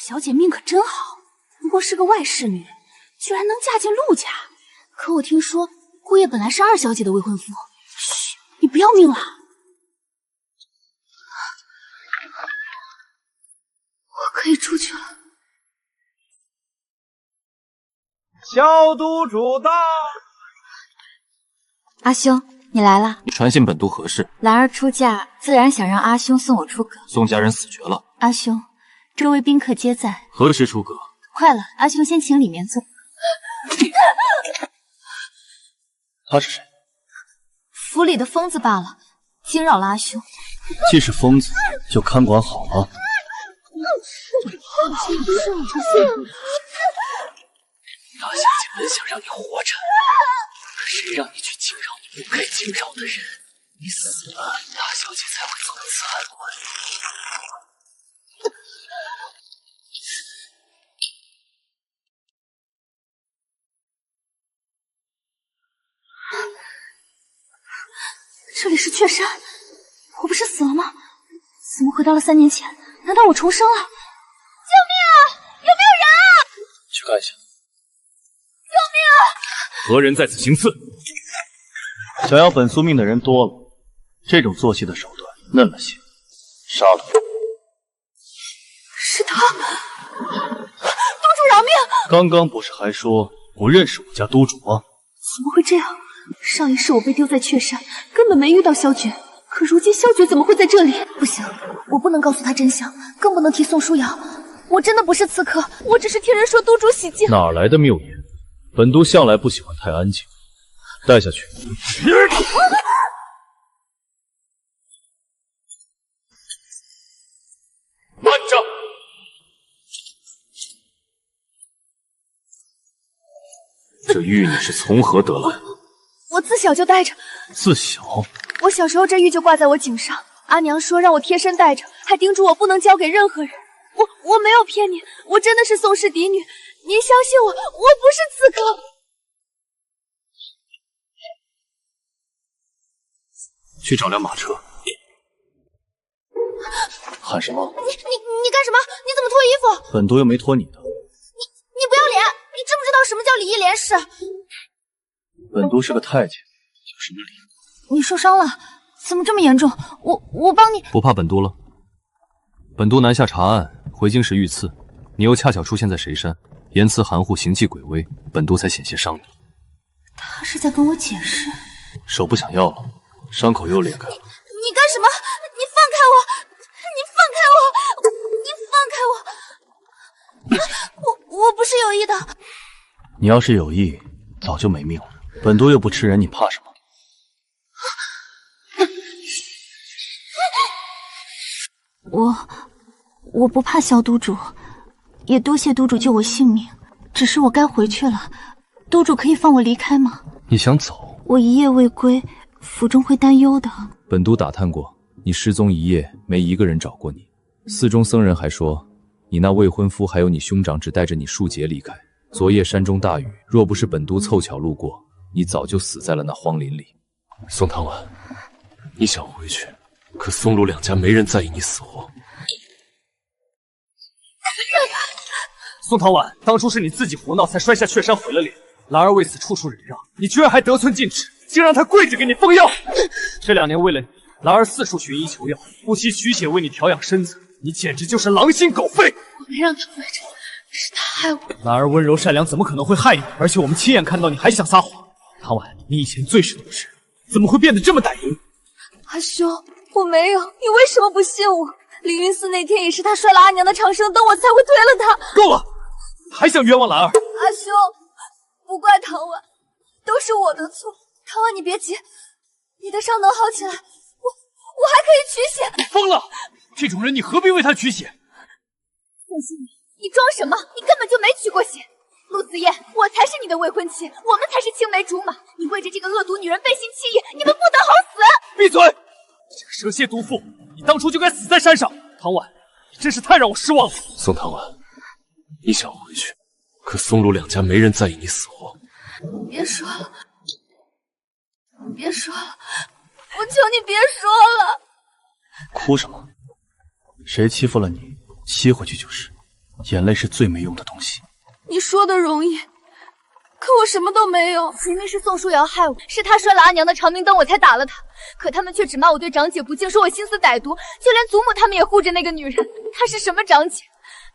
小姐命可真好，不过是个外室女，居然能嫁进陆家。可我听说顾叶本来是二小姐的未婚夫。嘘，你不要命了？我可以出去了。小督主到。阿兄，你来了。你传信本督何事？兰儿出嫁，自然想让阿兄送我出阁。宋家人死绝了。阿兄，这位宾客皆在。何时出阁？快了，阿兄先请里面坐。他是谁？府里的疯子罢了，惊扰了阿兄。既是疯子，就看管好了。大小姐本想让你活着，可谁让你去惊扰你不该惊扰的人？你死了，大小姐才会从此安稳。这里是雀山，我不是死了吗？怎么回到了3年前？难道我重生了？救命啊！有没有人啊？去看一下。救命啊！何人在此行刺？想要本宿命的人多了，这种做戏的手段嫩了些，杀了。是他，督主饶命！刚刚不是还说不认识我家督主吗？怎么会这样？上一世我被丢在雀山，根本没遇到萧绝。可如今萧绝怎么会在这里？不行，我不能告诉他真相，更不能提宋书瑶。我真的不是刺客，我只是听人说督主喜静。哪来的谬言？本督向来不喜欢太安静，带下去。慢着！这玉你是从何得来？我自小就带着。自小？我小时候这玉就挂在我颈上，阿娘说让我贴身带着，还叮嘱我不能交给任何人。我没有骗你，我真的是宋氏嫡女，您相信我，我不是刺客。去找辆马车。喊什么？你干什么？你怎么脱衣服？本督又没脱你的。你不要脸！你知不知道什么叫礼义廉耻？本督是个太监，有什么理？你受伤了？怎么这么严重？我帮你。不怕本督了。本督南下查案，回京时遇刺，你又恰巧出现在谁山，言辞含糊，行迹诡微，本督才险些伤你。他是在跟我解释。手不想要了，伤口又裂开了。你干什么？你放开我！你放开我！你放开我！我不是有意的。你要是有意，早就没命了。本督又不吃人，你怕什么？我不怕萧督主，也多谢督主救我性命。只是我该回去了，督主可以放我离开吗？你想走？我一夜未归，府中会担忧的。本督打探过，你失踪一夜，没一个人找过你。寺中僧人还说，你那未婚夫还有你兄长只带着你数节离开。昨夜山中大雨，若不是本督凑巧路过，你早就死在了那荒林里。宋唐婉，你想回去，可宋陆两家没人在意你死活。宋唐婉，当初是你自己胡闹，才摔下雀山毁了脸。兰儿为此处处忍让，你居然还得寸进尺，竟让她跪着给你奉药。这2年为了你，兰儿四处寻医求药，不惜取血为你调养身子，你简直就是狼心狗肺。我没让他跪着，是他害我。兰儿温柔善良，怎么可能会害你？而且我们亲眼看到你还想撒谎。唐婉，你以前最是懂事，怎么会变得这么歹毒？阿兄，我没有，你为什么不信我？凌云寺那天也是他摔了阿娘的长生灯，我才会推了他。够了，还想冤枉兰儿？阿兄，不怪唐婉，都是我的错。唐婉，你别急，你的伤能好起来，我还可以取血。你疯了！这种人你何必为他取血？宋心怡，你装什么？你根本就没取过血。陆子夜，我才是你的未婚妻，我们才是青梅竹马。你为着这个恶毒女人背信弃义，你们不得好死！闭嘴！这个蛇蝎毒妇，你当初就该死在山上。唐婉，你真是太让我失望了。宋唐婉，你想回去，可宋陆两家没人在意你死活。别说了，别说了，我求你别说了。哭什么？谁欺负了你，吸回去就是。眼泪是最没用的东西。你说的容易，可我什么都没有。明明是宋书瑶害我，是他摔了阿娘的长明灯，我才打了他。可他们却只骂我对长姐不敬，说我心思歹毒，就连祖母他们也护着那个女人。她是什么长姐？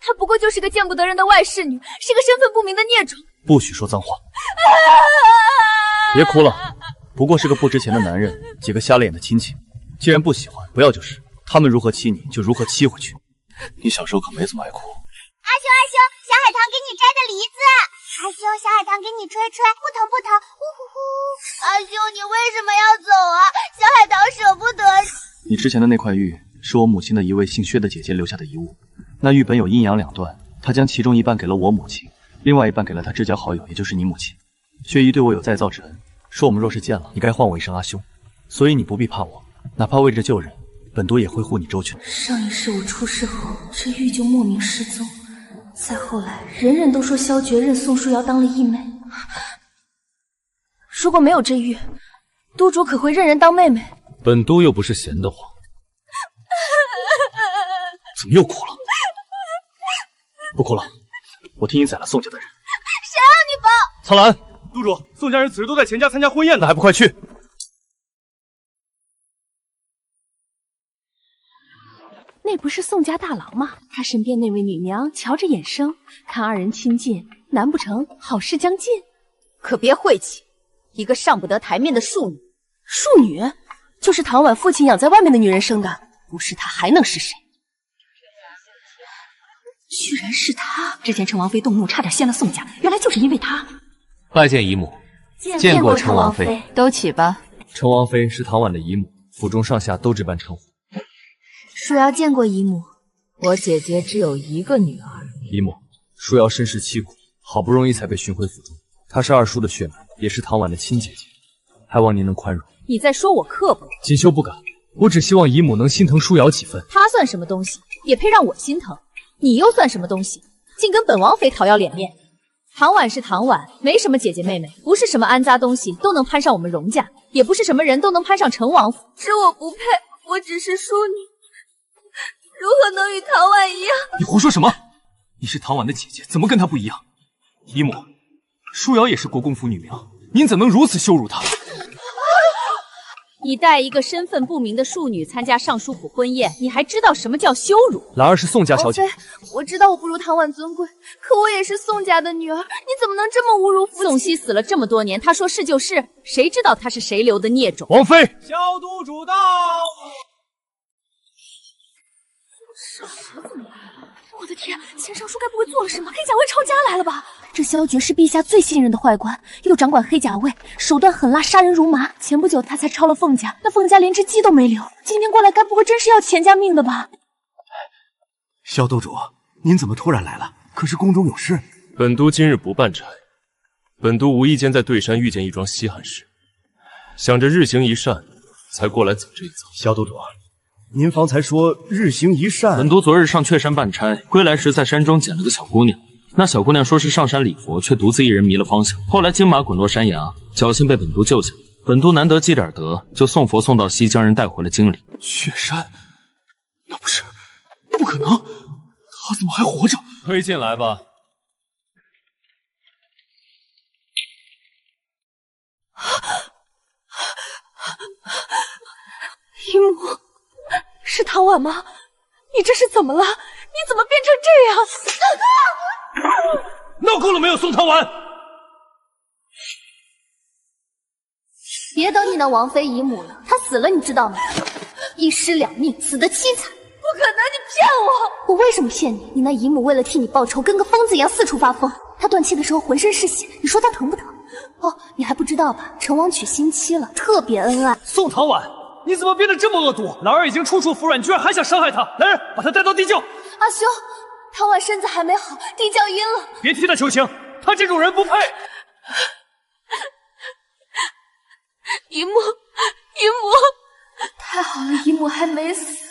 她不过就是个见不得人的外室女，是个身份不明的孽种。不许说脏话！别哭了，不过是个不值钱的男人，几个瞎了眼的亲戚。既然不喜欢，不要就是。他们如何欺你，就如何欺回去。你小时候可没怎么爱哭。阿修，小海棠给你摘的梨子。阿修，小海棠给你吹吹，不疼不疼，呼呼呼。阿修，你为什么要走啊？小海棠舍不得。你之前的那块玉是我母亲的一位姓薛的姐姐留下的遗物，那玉本有阴阳两段，她将其中一半给了我母亲，另外一半给了她至交好友，也就是你母亲。薛姨对我有再造之恩，说我们若是见了，你该唤我一声阿兄，所以你不必怕我，哪怕为着救人，本督也会护你周全。上一世我出事后，这玉就莫名失踪，再后来，人人都说萧诀认宋书瑶当了义妹。如果没有这玉，督主可会认人当妹妹？本督又不是闲得慌。怎么又哭了？不哭了，我替你宰了宋家的人。谁让你保？苍兰，督主，宋家人此时都在钱家参加婚宴呢，还不快去！那不是宋家大郎吗？他身边那位女娘瞧着眼生，看二人亲近，难不成好事将近？可别晦气，一个上不得台面的庶女。庶女，就是唐婉父亲养在外面的女人生的，不是她还能是谁？居然是她！之前陈王妃动怒，差点陷了宋家，原来就是因为她。拜见姨母。见过陈王妃。都起吧。陈王妃是唐婉的姨母，府中上下都这般称呼。舒瑶见过姨母，我姐姐只有一个女儿。姨母，舒瑶身世凄苦，好不容易才被寻回府中。她是二叔的血脉，也是唐婉的亲姐姐，还望您能宽容。你在说我刻薄？锦绣不敢，我只希望姨母能心疼舒瑶几分。她算什么东西，也配让我心疼？你又算什么东西，竟跟本王妃讨要脸面？唐婉是唐婉，没什么姐姐妹妹，不是什么安家东西都能攀上我们荣家，也不是什么人都能攀上陈王府。是我不配，我只是淑女，如何能与唐婉一样？你胡说什么？你是唐婉的姐姐，怎么跟她不一样？姨母，舒瑶也是国公府女苗，您怎能如此羞辱她？你带一个身份不明的庶女参加尚书府婚宴，你还知道什么叫羞辱？兰儿是宋家小姐，我知道我不如唐婉尊贵，可我也是宋家的女儿，你怎么能这么侮辱父亲？宋熙死了这么多年，他说是就是，谁知道他是谁留的孽种？王妃，萧督主到。我的天，钱尚书该不会做了什么？黑甲卫抄家来了吧？这萧诀是陛下最信任的宦官，又掌管黑甲卫，手段狠辣，杀人如麻。前不久他才抄了凤家，那凤家连只鸡都没留。今天过来，该不会真是要钱家命的吧？萧督主，您怎么突然来了？可是宫中有事？本督今日不办差，本督无意间在对山遇见一桩稀罕事，想着日行一善，才过来走这一遭。萧督主，您方才说日行一善。本督昨日上雀山办差，归来时在山中捡了个小姑娘。那小姑娘说是上山礼佛，却独自一人迷了方向。后来金马滚落山崖，侥幸被本督救下。本督难得积点德，就送佛送到西，将人带回了京里。雀山？那不是，不可能！他怎么还活着？推进来吧。姨母，是唐婉吗？你这是怎么了？你怎么变成这样？闹够了没有，宋唐婉？别等你那王妃姨母了，她死了你知道吗？一尸两命，死得凄惨。不可能，你骗我！我为什么骗你？你那姨母为了替你报仇，跟个疯子一样四处发疯。她断气的时候浑身是血，你说她疼不疼？哦，你还不知道吧？陈王娶新妻了，特别恩爱。宋唐婉，你怎么变得这么恶毒？兰儿已经处处服软，居然还想伤害她！来人，把她带到地窖。阿兄，唐婉身子还没好，地窖阴了。别替她求情，她这种人不配。姨母，姨母，太好了，姨母还没死。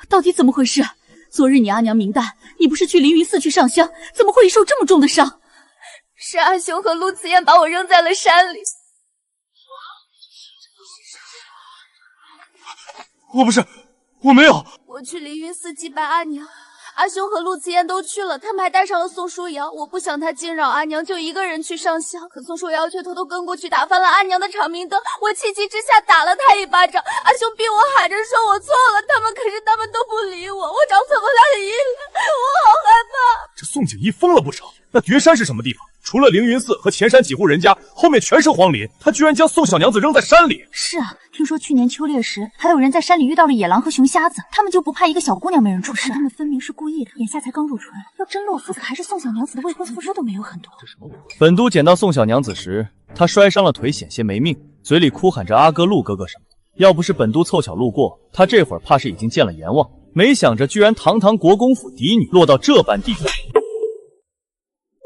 到底怎么回事？昨日你阿娘明诞，你不是去凌云寺去上香，怎么会受这么重的伤？是阿兄和陆慈燕把我扔在了山里。我没有。我去凌云寺祭拜阿娘，阿兄和陆慈言都去了，他们还带上了宋书瑶。我不想他惊扰阿娘，就一个人去上香。可宋书瑶却偷偷跟过去，打翻了阿娘的长明灯。我气急之下打了他一巴掌，阿兄逼我喊着说我错了，可是他们都不理我，我找不下理了，我好害怕。这宋景一疯了不成？那绝山是什么地方？除了凌云寺和前山几户人家，后面全是荒林。他居然将宋小娘子扔在山里。是啊，听说去年秋猎时，还有人在山里遇到了野狼和熊瞎子，他们就不怕一个小姑娘没人注视？他们分明是故意的，眼下才刚入春，要真落夫子还是宋小娘子的未婚夫都没有很多。本都捡到宋小娘子时，她摔伤了腿，险些没命，嘴里哭喊着阿哥、陆哥哥什么的。要不是本都凑巧路过，他这会儿怕是已经见了阎王。没想着居然堂堂国公府嫡女，落到这般地步。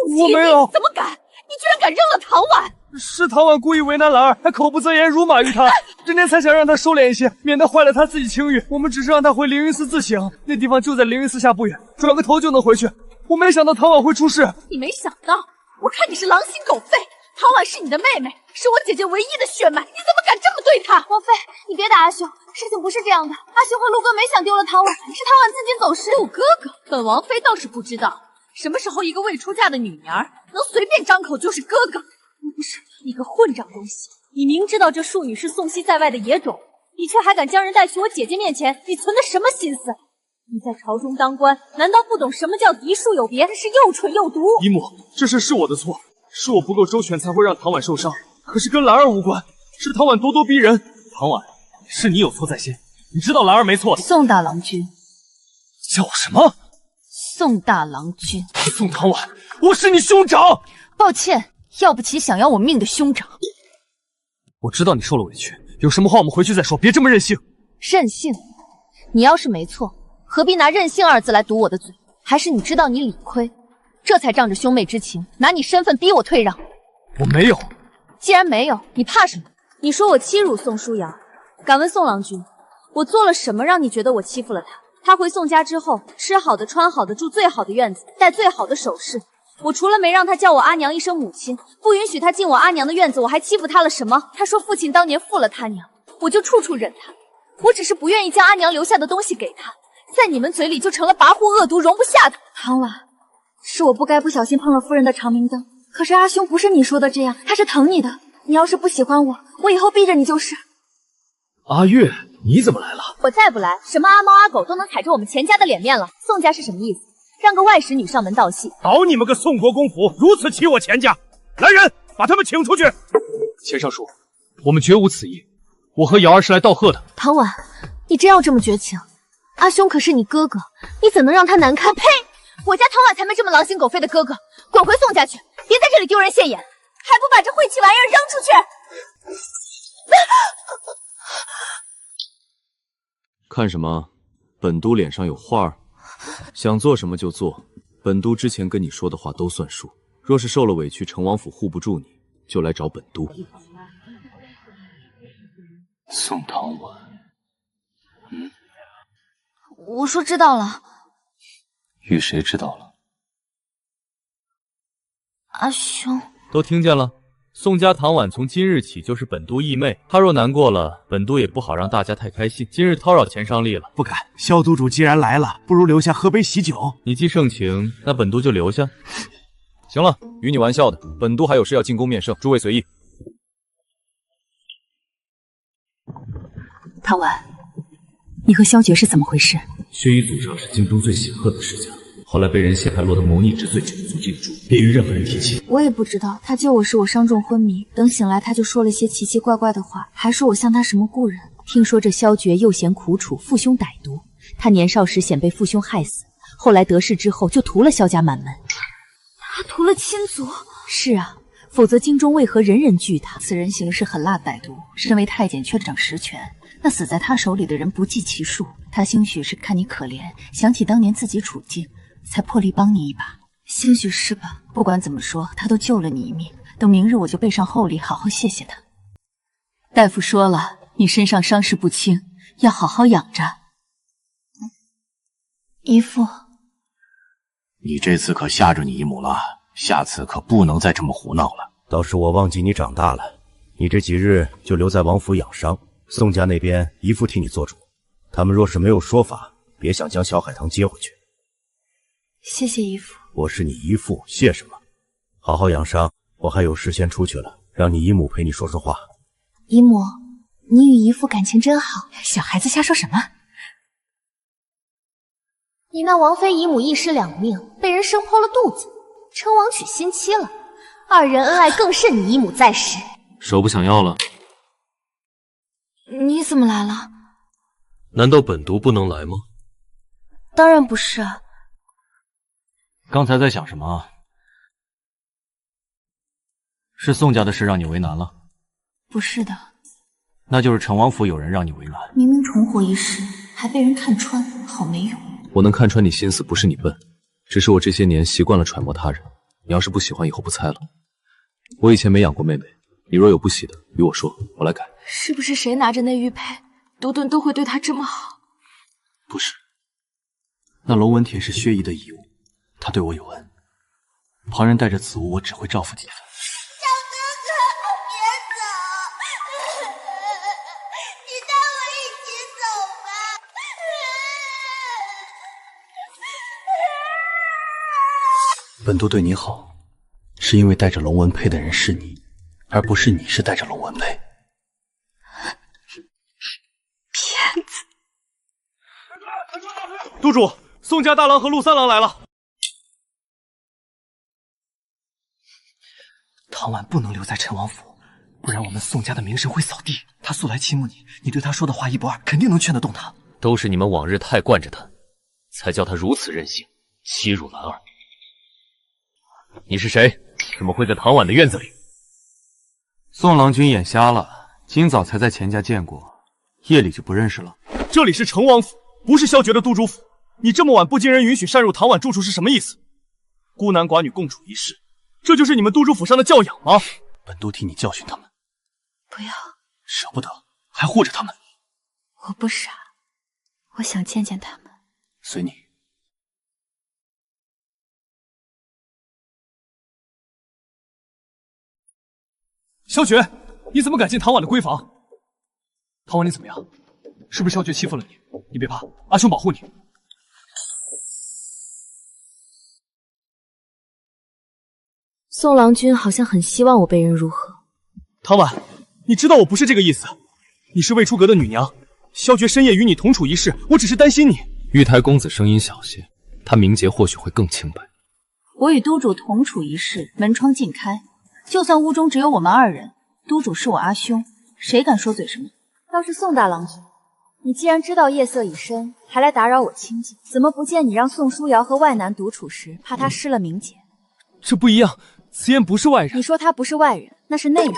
我没有，怎么敢？你居然敢扔了唐婉！是唐婉故意为难兰儿，还口不择言，辱骂于他。今天才想让他收敛一些，免得坏了他自己清誉。我们只是让他回凌云寺自省，那地方就在凌云寺下不远，转个头就能回去。我没想到唐婉会出事。你没想到？我看你是狼心狗肺。唐婉是你的妹妹，是我姐姐唯一的血脉，你怎么敢这么对她？王妃，你别打阿兄，事情不是这样的。阿兄和陆哥没想丢了唐婉，是唐婉自己走失。陆哥哥，本王妃倒是不知道。什么时候一个未出嫁的女儿能随便张口就是哥哥？不是你个混账东西！你明知道这庶女是宋熙在外的野种，你却还敢将人带去我姐姐面前，你存的什么心思？你在朝中当官，难道不懂什么叫嫡庶有别？真是又蠢又毒！姨母，这事是我的错，是我不够周全才会让唐婉受伤，可是跟兰儿无关，是唐婉咄咄逼人。唐婉，是你有错在先，你知道兰儿没错的。宋大郎君，叫我什么？宋大郎君，宋唐婉，我是你兄长。抱歉，要不起想要我命的兄长。我知道你受了委屈，有什么话我们回去再说，别这么任性。任性？你要是没错，何必拿任性二字来堵我的嘴？还是你知道你理亏，这才仗着兄妹之情，拿你身份逼我退让？我没有。既然没有，你怕什么？你说我欺辱宋书瑶，敢问宋郎君，我做了什么让你觉得我欺负了他？他回宋家之后，吃好的穿好的，住最好的院子，戴最好的首饰。我除了没让他叫我阿娘一声母亲，不允许他进我阿娘的院子，我还欺负他了什么？他说父亲当年负了他娘，我就处处忍他。我只是不愿意将阿娘留下的东西给他，在你们嘴里就成了跋扈恶毒，容不下的。唐婉，是我不该不小心碰了夫人的长明灯，可是阿兄不是你说的这样，他是疼你的。你要是不喜欢我，我以后逼着你就是。阿月，你怎么来了？我再不来，什么阿猫阿狗都能踩着我们钱家的脸面了。宋家是什么意思？让个外室女上门道戏？好你们个宋国公府，如此欺我钱家！来人，把他们请出去。钱尚书，我们绝无此意。我和瑶儿是来道贺的。唐婉，你真要这么绝情？阿兄可是你哥哥，你怎能让他难堪？呸！我家唐婉才没这么狼心狗肺的哥哥，滚回宋家去，别在这里丢人现眼，还不把这晦气玩意儿扔出去！看什么？本都脸上有花儿，想做什么就做。本都之前跟你说的话都算数。若是受了委屈，成王府护不住你，就来找本都。宋唐婉，我说知道了。与谁知道了？阿兄，都听见了。宋家唐婉从今日起就是本都义妹，她若难过了，本都也不好让大家太开心。今日叨扰钱上例了，不敢。萧督主既然来了，不如留下喝杯喜酒。你既盛情，那本都就留下。行了，与你玩笑的，本都还有事要进宫面圣，诸位随意。唐婉，你和萧爵是怎么回事？薛姨祖上是京中最显赫的世家，后来被人陷害，落得谋逆之罪，只能做禁主，别与任何人提起。我也不知道，他救我时我伤重昏迷，等醒来他就说了些奇奇怪怪的话，还说我像他什么故人。听说这萧爵又嫌苦楚，父兄歹毒，他年少时险被父兄害死，后来得势之后就屠了萧家满门。他屠了亲族？是啊，否则京中为何人人惧他？此人行事狠辣歹毒，身为太监却掌实权，那死在他手里的人不计其数。他兴许是看你可怜，想起当年自己处境，才破例帮你一把。兴许是吧，不管怎么说，他都救了你一命。等明日我就备上厚礼，好好谢谢他。大夫说了，你身上伤势不轻，要好好养着。姨父，你这次可吓着你姨母了，下次可不能再这么胡闹了。倒是我忘记你长大了，你这几日就留在王府养伤，宋家那边姨父替你做主。他们若是没有说法，别想将小海棠接回去。谢谢姨父。我是你姨父，谢什么？好好养伤，我还有事先出去了，让你姨母陪你说说话。姨母，你与姨父感情真好。小孩子瞎说什么？你那王妃姨母一尸两命，被人生剖了肚子，称王娶新妻了，二人恩爱更甚你姨母在时。手不想要了？你怎么来了？难道本督不能来吗？当然不是啊。刚才在想什么啊？是宋家的事让你为难了？不是的，那就是陈王府有人让你为难。明明重活一世，还被人看穿，好没用。我能看穿你心思，不是你笨，只是我这些年习惯了揣摩他人。你要是不喜欢，以后不猜了。我以前没养过妹妹，你若有不喜的，与我说，我来改。是不是谁拿着那玉佩，独顿都会对他这么好？不是，那龙纹铁是薛姨的遗物，她对我有恩，旁人带着此物，我只会照拂几分。小哥哥，别走，你带我一起走吧。本督对你好，是因为带着龙纹佩的人是你，而不是你是带着龙纹佩。骗子！督主，宋家大郎和陆三郎来了。唐婉不能留在陈王府，不然我们宋家的名声会扫地。他素来倾慕你，你对他说的话一不二，肯定能劝得动他。都是你们往日太惯着他，才叫他如此任性，欺辱兰儿。你是谁？怎么会在唐婉的院子里？宋郎君眼瞎了，今早才在钱家见过，夜里就不认识了。这里是成王府，不是萧爵的督主府。你这么晚不经人允许擅入唐婉住处是什么意思？孤男寡女共处一室，这就是你们督主府上的教养吗？本督替你教训他们。不要，舍不得，还护着他们。我不傻，我想见见他们。随你。萧爵，你怎么敢进唐婉的闺房？唐婉，你怎么样？是不是萧爵欺负了你？你别怕，阿兄保护你。宋郎君好像很希望我被人如何。唐婉，你知道我不是这个意思。你是未出阁的女娘，萧爵深夜与你同处一室，我只是担心你。玉台公子声音小些，他名节或许会更清白。我与督主同处一室，门窗尽开，就算屋中只有我们二人，督主是我阿兄，谁敢说嘴什么？倒是宋大郎君，你既然知道夜色已深，还来打扰我清静，怎么不见你让宋书瑶和外男独处时，怕他失了名节？这不一样，此言不是外人。你说他不是外人，那是内人。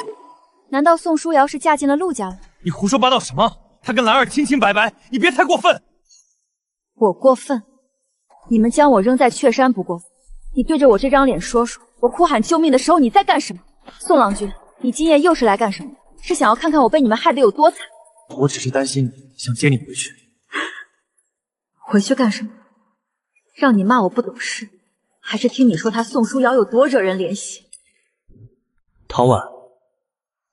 难道宋书瑶是嫁进了陆家了？你胡说八道什么？他跟兰儿清清白白，你别太过分。我过分？你们将我扔在雀山不过分，你对着我这张脸说说，我哭喊救命的时候你在干什么？宋郎君，你今夜又是来干什么？是想要看看我被你们害得有多惨？我只是担心你，想接你回去。回去干什么？让你骂我不懂事，还是听你说他宋书瑶有多惹人怜惜？唐婉，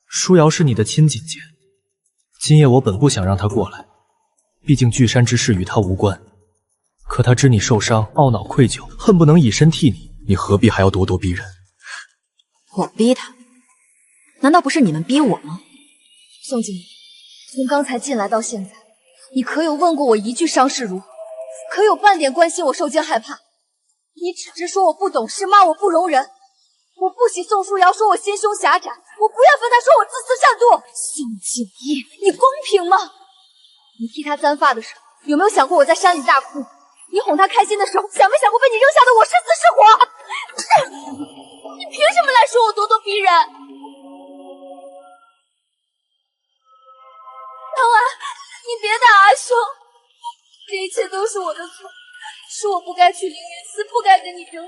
书瑶是你的亲姐姐，今夜我本不想让她过来，毕竟聚山之事与她无关。可她知你受伤，懊恼愧疚，恨不能以身替你，你何必还要咄咄逼人？我逼她？难道不是你们逼我吗？宋经理，从刚才进来到现在，你可有问过我一句伤势如何？可有半点关心我受惊害怕？你只知说我不懂事，骂我不容人。我不喜宋书瑶说我心胸狭窄，我不愿分他说我自私善妒。宋景逸，你公平吗？你替他簪发的时候，有没有想过我在山里大哭？你哄他开心的时候，想没想过被你扔下的我是死是活？你凭什么来说我咄咄逼人？唐婉，你别打阿兄，这一切都是我的错，是我不该去凌云寺，不该跟你争。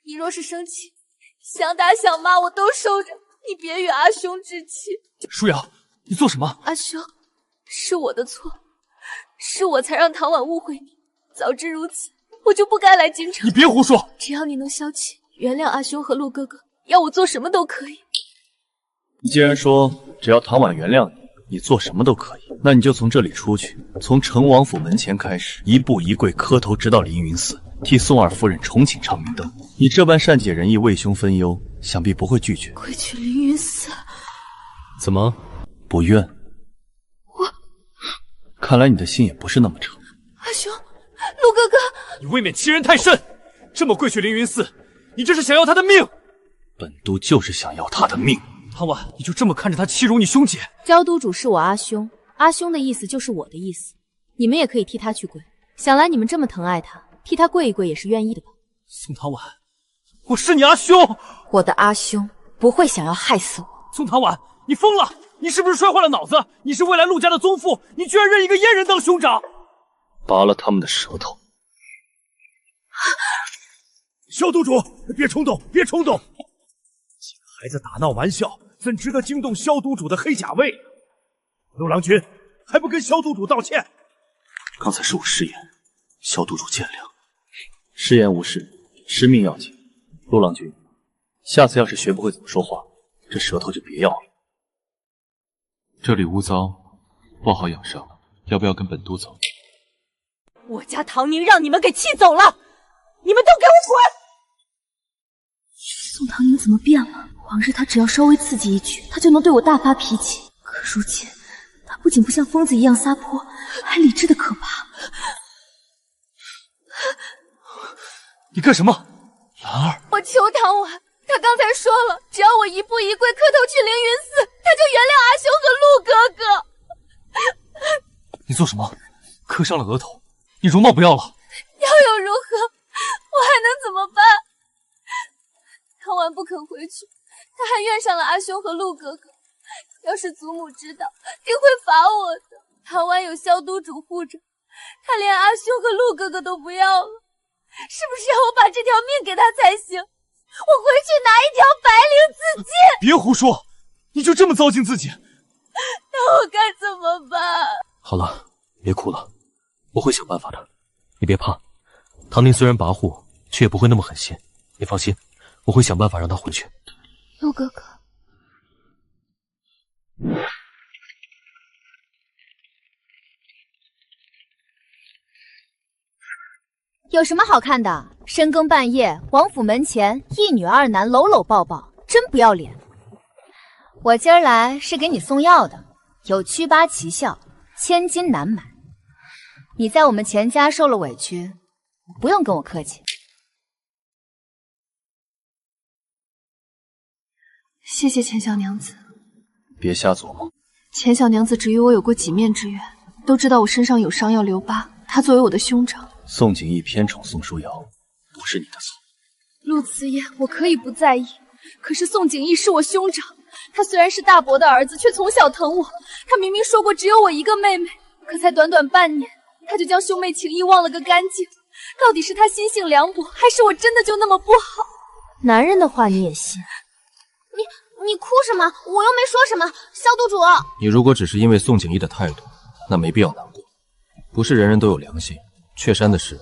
你若是生气，想打想骂我都收着，你别与阿兄置气。舒瑶，你做什么？阿兄，是我的错，是我才让唐婉误会你。早知如此，我就不该来京城。你别胡说！只要你能消气，原谅阿兄和陆哥哥，要我做什么都可以。你既然说只要唐婉原谅你，你做什么都可以。那你就从这里出去，从成王府门前开始，一步一跪磕头，直到凌云寺，替宋二夫人重启长明灯。你这般善解人意、为兄分忧，想必不会拒绝。跪去凌云寺。怎么不愿？我看来你的心也不是那么诚。阿兄，陆哥哥，你未免欺人太甚！这么跪去凌云寺，你这是想要他的命？本都就是想要他的命。唐婉，你就这么看着他欺辱你兄姐？焦督主是我阿兄，阿兄的意思就是我的意思，你们也可以替他去跪。想来你们这么疼爱他，替他跪一跪也是愿意的吧？宋唐婉，我是你阿兄，我的阿兄不会想要害死我。宋唐婉，你疯了！你是不是摔坏了脑子？你是未来陆家的宗父，你居然认一个阉人当兄长！拔了他们的舌头！萧督主，别冲动，别冲动！几个孩子打闹玩笑，怎值得惊动萧督主的黑甲卫？陆郎君还不跟萧督主道歉？刚才是我失言，萧督主见谅。失言无事，失命要紧。陆郎君，下次要是学不会怎么说话，这舌头就别要了。这里污糟，不好养伤，要不要跟本都走？我家唐宁让你们给气走了，你们都给我滚！宋唐宁怎么变了？往日他只要稍微刺激一句，他就能对我大发脾气，可如今他不仅不像疯子一样撒泼，还理智的可怕。你干什么？兰儿，我求唐婉，他刚才说了，只要我一步一跪磕头去凌云寺，他就原谅阿兄和陆哥哥。你做什么？磕伤了额头，你容貌不要了？要又如何？我还能怎么办？唐婉不肯回去，他还怨上了阿兄和陆哥哥。要是祖母知道，定会罚我的。唐婉有萧督主护着，他连阿兄和陆哥哥都不要了，是不是要我把这条命给他才行？我回去拿一条白绫自尽。别胡说，你就这么糟践自己？那我该怎么办？好了，别哭了，我会想办法的。你别怕，唐宁虽然跋扈，却也不会那么狠心。你放心，我会想办法让他回去。陆哥哥，有什么好看的？深更半夜，王府门前一女二男搂搂抱抱，真不要脸。我今儿来是给你送药的，有祛疤奇效，千金难买。你在我们钱家受了委屈，不用跟我客气。谢谢钱小娘子。别瞎琢磨。钱小娘子只与我有过几面之缘，都知道我身上有伤要留疤。她作为我的兄长，宋景逸偏宠宋书瑶，不是你的错。陆慈言，我可以不在意，可是宋景逸是我兄长，他虽然是大伯的儿子，却从小疼我。他明明说过只有我一个妹妹，可才短短半年，他就将兄妹情谊忘了个干净。到底是他心性凉薄，还是我真的就那么不好？男人的话你也信？你哭什么？我又没说什么。萧督主，你如果只是因为宋景逸的态度，那没必要难过。不是人人都有良心，雀山的事，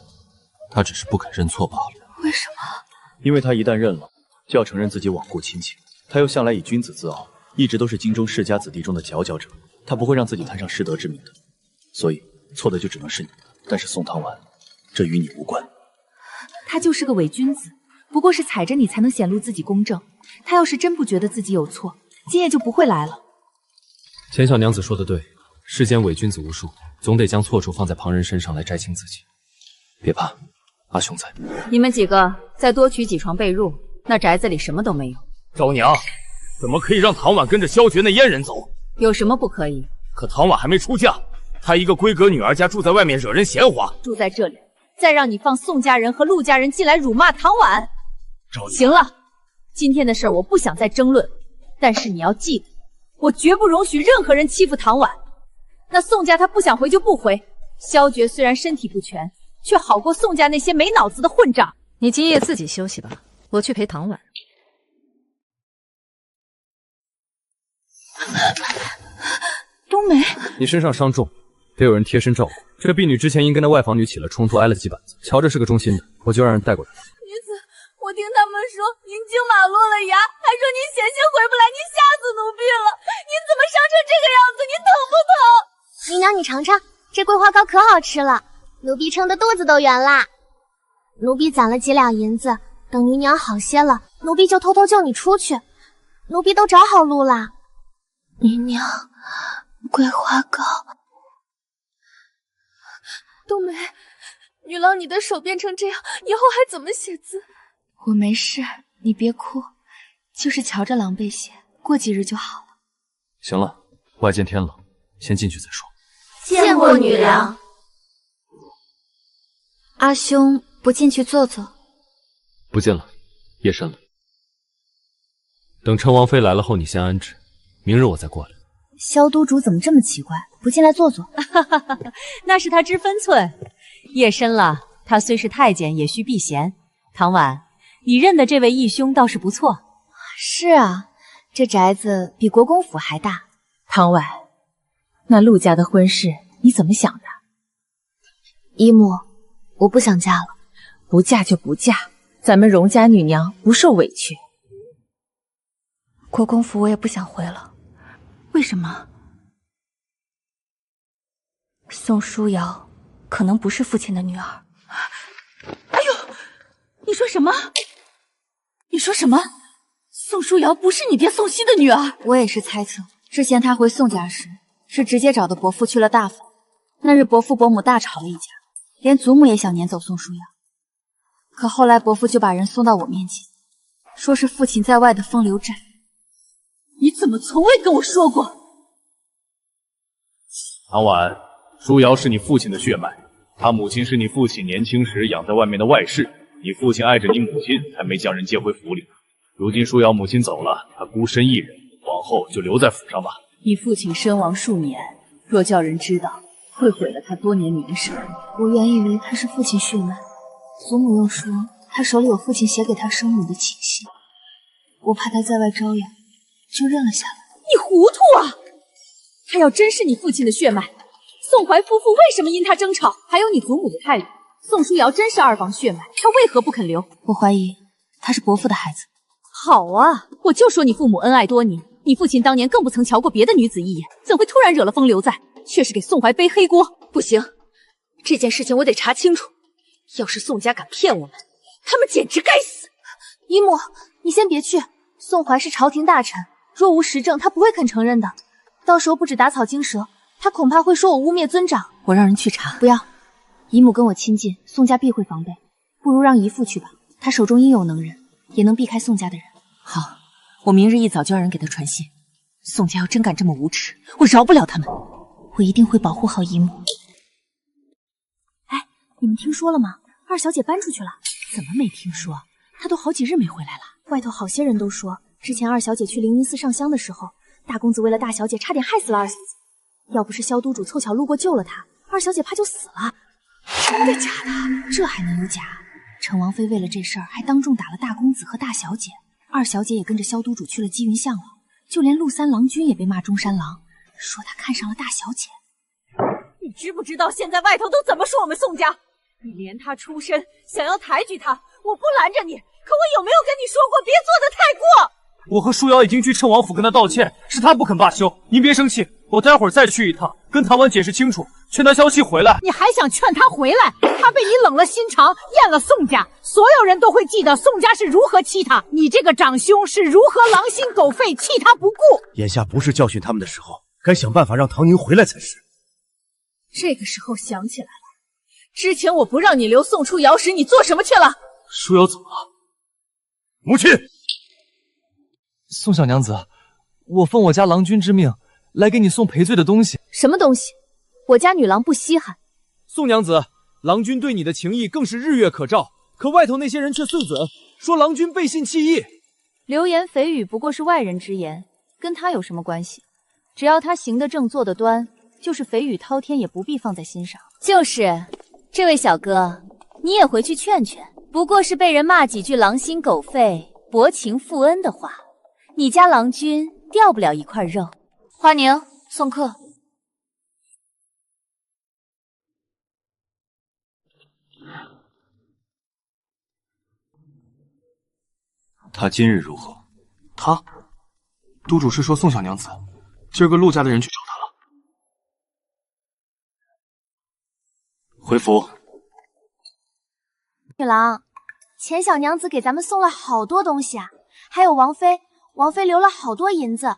他只是不肯认错罢了。为什么？因为他一旦认了，就要承认自己罔顾亲情。他又向来以君子自傲，一直都是京中世家子弟中的佼佼者，他不会让自己摊上失德之名的。所以错的就只能是你。但是宋唐婉，这与你无关。他就是个伪君子，不过是踩着你才能显露自己公正。他要是真不觉得自己有错，今夜就不会来了。钱小娘子说的对，世间伪君子无数，总得将错处放在旁人身上来摘清自己。别怕，阿兄在。你们几个再多取几床被褥，那宅子里什么都没有。昭娘，怎么可以让唐婉跟着萧绝那阉人走？有什么不可以？可唐婉还没出嫁，她一个闺阁女儿家住在外面惹人嫌话。住在这里，再让你放宋家人和陆家人进来辱骂唐婉。昭娘，行了。今天的事我不想再争论，但是你要记得，我绝不容许任何人欺负唐婉。那宋家他不想回就不回，萧绝虽然身体不全，却好过宋家那些没脑子的混账。你今夜自己休息吧，我去陪唐婉。冬梅，你身上伤重，得有人贴身照顾。这婢女之前因跟那外房女起了冲突，挨了几板子，瞧着是个忠心的，我就让人带过来。女子，我听他们说您经马落了牙，还说您险些回不来，您吓死奴婢了。您怎么伤成这个样子？您疼不疼？姨娘，你尝尝，这桂花糕可好吃了，奴婢撑得肚子都圆啦。奴婢攒了几两银子，等姨娘好些了，奴婢就偷偷救你出去。奴婢都找好路啦。姨娘，桂花糕。冬梅，女郎，你的手变成这样，以后还怎么写字？我没事，你别哭，就是瞧着狼狈些，过几日就好了。行了，外间天冷，先进去再说。见过女良。阿兄，不进去坐坐？不进了，夜深了。等陈王妃来了后，你先安置，明日我再过来。萧督主怎么这么奇怪？不进来坐坐？那是他知分寸。夜深了，他虽是太监，也需避嫌。唐婉，你认的这位义兄倒是不错。是啊，这宅子比国公府还大。唐婉，那陆家的婚事你怎么想的？姨母，我不想嫁了。不嫁就不嫁，咱们荣家女娘不受委屈。国公府我也不想回了。为什么？宋书瑶可能不是父亲的女儿。哎呦，你说什么？你说什么？宋书瑶不是你爹宋熙的女儿？我也是猜测。之前他回宋家时，是直接找的伯父去了大房。那日伯父伯母大吵了一架，连祖母也想撵走宋书瑶。可后来伯父就把人送到我面前，说是父亲在外的风流债。你怎么从未跟我说过？唐婉，舒瑶是你父亲的血脉，他母亲是你父亲年轻时养在外面的外室，你父亲爱着你母亲，才没将人接回府里。如今舒瑶母亲走了，他孤身一人，往后就留在府上吧。你父亲身亡数年，若叫人知道，会毁了他多年名声。我原以为他是父亲血脉，祖母又说他手里有父亲写给他生母的请信，我怕他在外招摇，就认了下来。你糊涂啊！他要真是你父亲的血脉，宋怀夫妇为什么因他争吵？还有你祖母的态度，宋书瑶真是二房血脉，他为何不肯留？我怀疑他是伯父的孩子。好啊，我就说你父母恩爱多年，你父亲当年更不曾瞧过别的女子一眼，怎会突然惹了风流债，却是给宋怀背黑锅？不行，这件事情我得查清楚。要是宋家敢骗我们，他们简直该死！姨母，你先别去，宋怀是朝廷大臣，若无实证，他不会肯承认的。到时候不止打草惊蛇，他恐怕会说我污蔑尊长。我让人去查。不要，姨母跟我亲近，宋家必会防备，不如让姨父去吧，他手中应有能人，也能避开宋家的人。好，我明日一早就让人给他传信。宋家要真敢这么无耻，我饶不了他们。我一定会保护好姨母。哎，你们听说了吗？二小姐搬出去了。怎么没听说？她都好几日没回来了。外头好些人都说，之前二小姐去灵云寺上香的时候，大公子为了大小姐差点害死了二小姐。要不是萧督主凑巧路过救了她，二小姐怕就死了。真的假的？这还能有假？陈王妃为了这事儿还当众打了大公子和大小姐，二小姐也跟着萧督主去了积云巷了，就连陆三郎君也被骂中山狼，说他看上了大小姐。你知不知道现在外头都怎么说我们宋家？你连他出身，想要抬举他，我不拦着你，可我有没有跟你说过别做得太过？我和舒瑶已经去趁王府跟他道歉，是他不肯罢休。您别生气，我待会儿再去一趟，跟唐婉解释清楚，劝他消息回来。你还想劝他回来？他被你冷了心肠，厌了宋家，所有人都会记得宋家是如何欺他，你这个长兄是如何狼心狗肺，弃他不顾。眼下不是教训他们的时候，该想办法让唐宁回来才是。这个时候想起来了，之前我不让你留宋初瑶时，你做什么去了？舒瑶怎么了？母亲，宋小娘子，我奉我家郎君之命来给你送赔罪的东西。什么东西？我家女郎不稀罕。宋娘子，郎君对你的情谊更是日月可照，可外头那些人却碎嘴，说郎君背信弃义。流言蜚语不过是外人之言，跟他有什么关系？只要他行得正，坐得端，就是蜚语滔天也不必放在心上。就是，这位小哥，你也回去劝劝，不过是被人骂几句狼心狗肺、薄情负恩的话，你家郎君掉不了一块肉。花宁，送客。他今日如何？他，督主是说宋小娘子，今儿个陆家的人去找她了。回府。女郎，钱小娘子给咱们送了好多东西啊，还有王妃留了好多银子，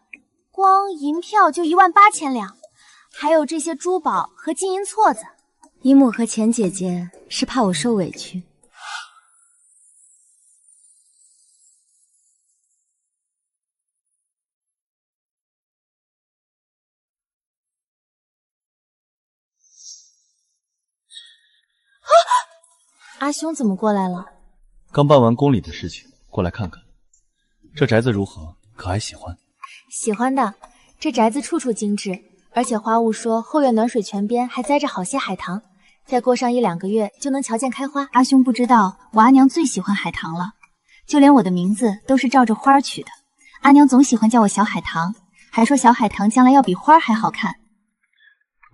光银票就18000两，还有这些珠宝和金银错子。姨母和钱姐姐是怕我受委屈。阿兄怎么过来了？刚办完宫里的事情，过来看看。这宅子如何？可还喜欢？喜欢的，这宅子处处精致，而且花务说后院暖水泉边还栽着好些海棠，再过上1、2个月就能瞧见开花。阿兄不知道，我阿娘最喜欢海棠了，就连我的名字都是照着花取的。阿娘总喜欢叫我小海棠，还说小海棠将来要比花还好看。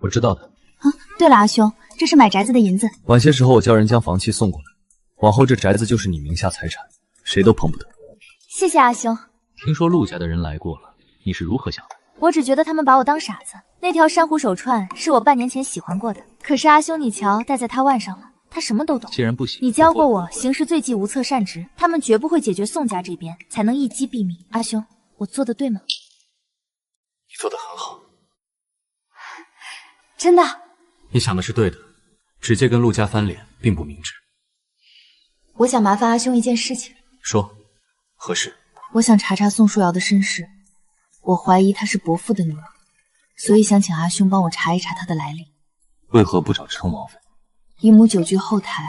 我知道的。啊，对了，阿兄，这是买宅子的银子。晚些时候我叫人将房契送过来，往后这宅子就是你名下财产，谁都碰不得。谢谢阿兄。听说陆家的人来过了，你是如何想的？我只觉得他们把我当傻子。那条珊瑚手串是我半年前喜欢过的，可是阿兄你瞧，戴在他腕上了，他什么都懂。既然不行，你教过我行事最忌无策善直，他们绝不会解决宋家这边，才能一击毙命。阿兄，我做的对吗？你做得很好。真的？你想的是对的，直接跟陆家翻脸并不明智。我想麻烦阿兄一件事情。说，何事？我想查查宋书瑶的身世，我怀疑她是伯父的女儿，所以想请阿兄帮我查一查她的来历。为何不找称王妃？姨母久居后台，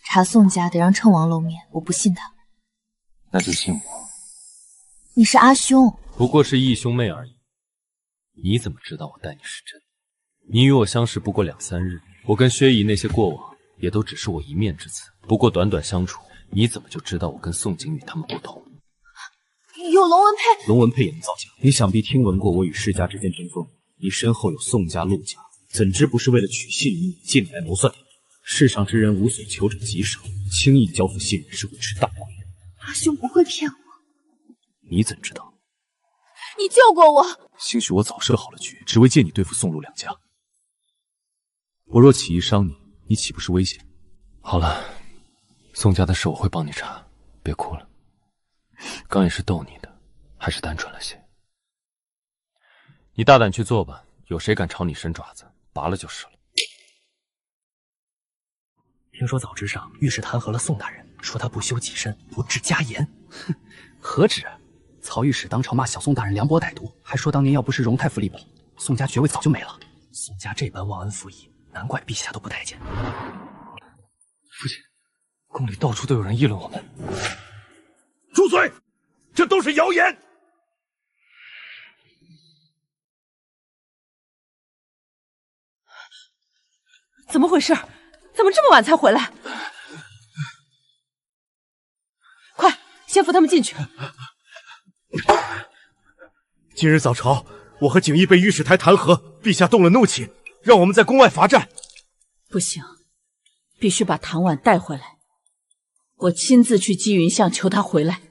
查宋家得让称王露面，我不信他。那就信我。你是阿兄，不过是义兄妹而已。你怎么知道我待你是真？你与我相识不过2、3日，我跟薛姨那些过往也都只是我一面之词。不过短短相处，你怎么就知道我跟宋景宇他们不同？有龙文佩，龙文佩也能造假？你想必听闻过我与世家之间争锋，你身后有宋家、陆家，怎知不是为了取信于你进来谋算？世上之人无所求者极少，轻易交付信任是会吃大亏的。阿兄不会骗我。你怎知道？你救过我。兴许我早设好了局，只为借你对付宋陆2家。我若起意伤你，你岂不是危险？好了，宋家的事我会帮你查，别哭了。刚也是逗你的，还是单纯了些。你大胆去做吧，有谁敢朝你伸爪子，拔了就是了。听说早知上御史弹劾了宋大人，说他不修己身，不治家言。哼，何止？曹御史当朝骂小宋大人凉薄歹毒，还说当年要不是荣太傅力保，宋家爵位早就没了。宋家这般忘恩负义，难怪陛下都不待见。父亲，宫里到处都有人议论我们。住嘴！这都是谣言。怎么回事？怎么这么晚才回来？快，先扶他们进去。今日早朝，我和景逸被御史台弹劾，陛下动了怒气，让我们在宫外罚站。不行，必须把唐婉带回来。我亲自去积云巷求他回来。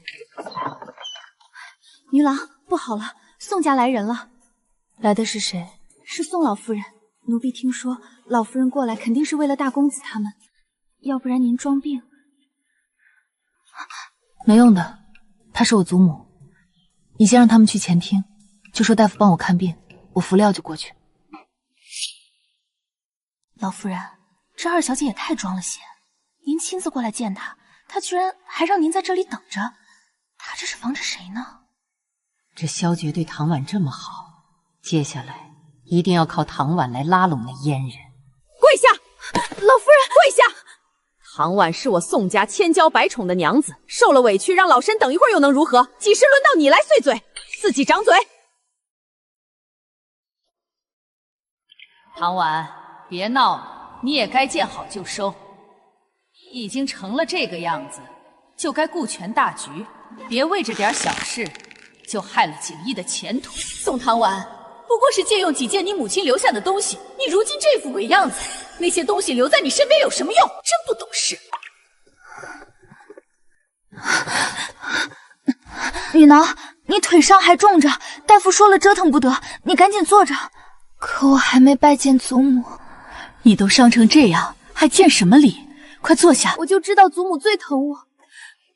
女郎，不好了，宋家来人了。来的是谁？是宋老夫人。奴婢听说老夫人过来肯定是为了大公子他们，要不然您装病。没用的，她是我祖母。你先让他们去前厅，就说大夫帮我看病，我服料就过去。老夫人，这二小姐也太装了些，您亲自过来见她，她居然还让您在这里等着，她这是防着谁呢？这萧爵对唐婉这么好，接下来一定要靠唐婉来拉拢那阉人。跪下！老夫人，跪下！唐婉是我宋家千娇百宠的娘子，受了委屈让老身等一会儿又能如何？几时轮到你来碎嘴？自己掌嘴！唐婉，别闹了，你也该见好就收。已经成了这个样子，就该顾全大局，别为这点小事就害了景逸的前途。宋唐婉，不过是借用几件你母亲留下的东西，你如今这副鬼样子，那些东西留在你身边有什么用？真不懂事。雨囊，你腿伤还重着，大夫说了折腾不得，你赶紧坐着。可我还没拜见祖母。你都伤成这样，还见什么礼？快坐下。我就知道祖母最疼我。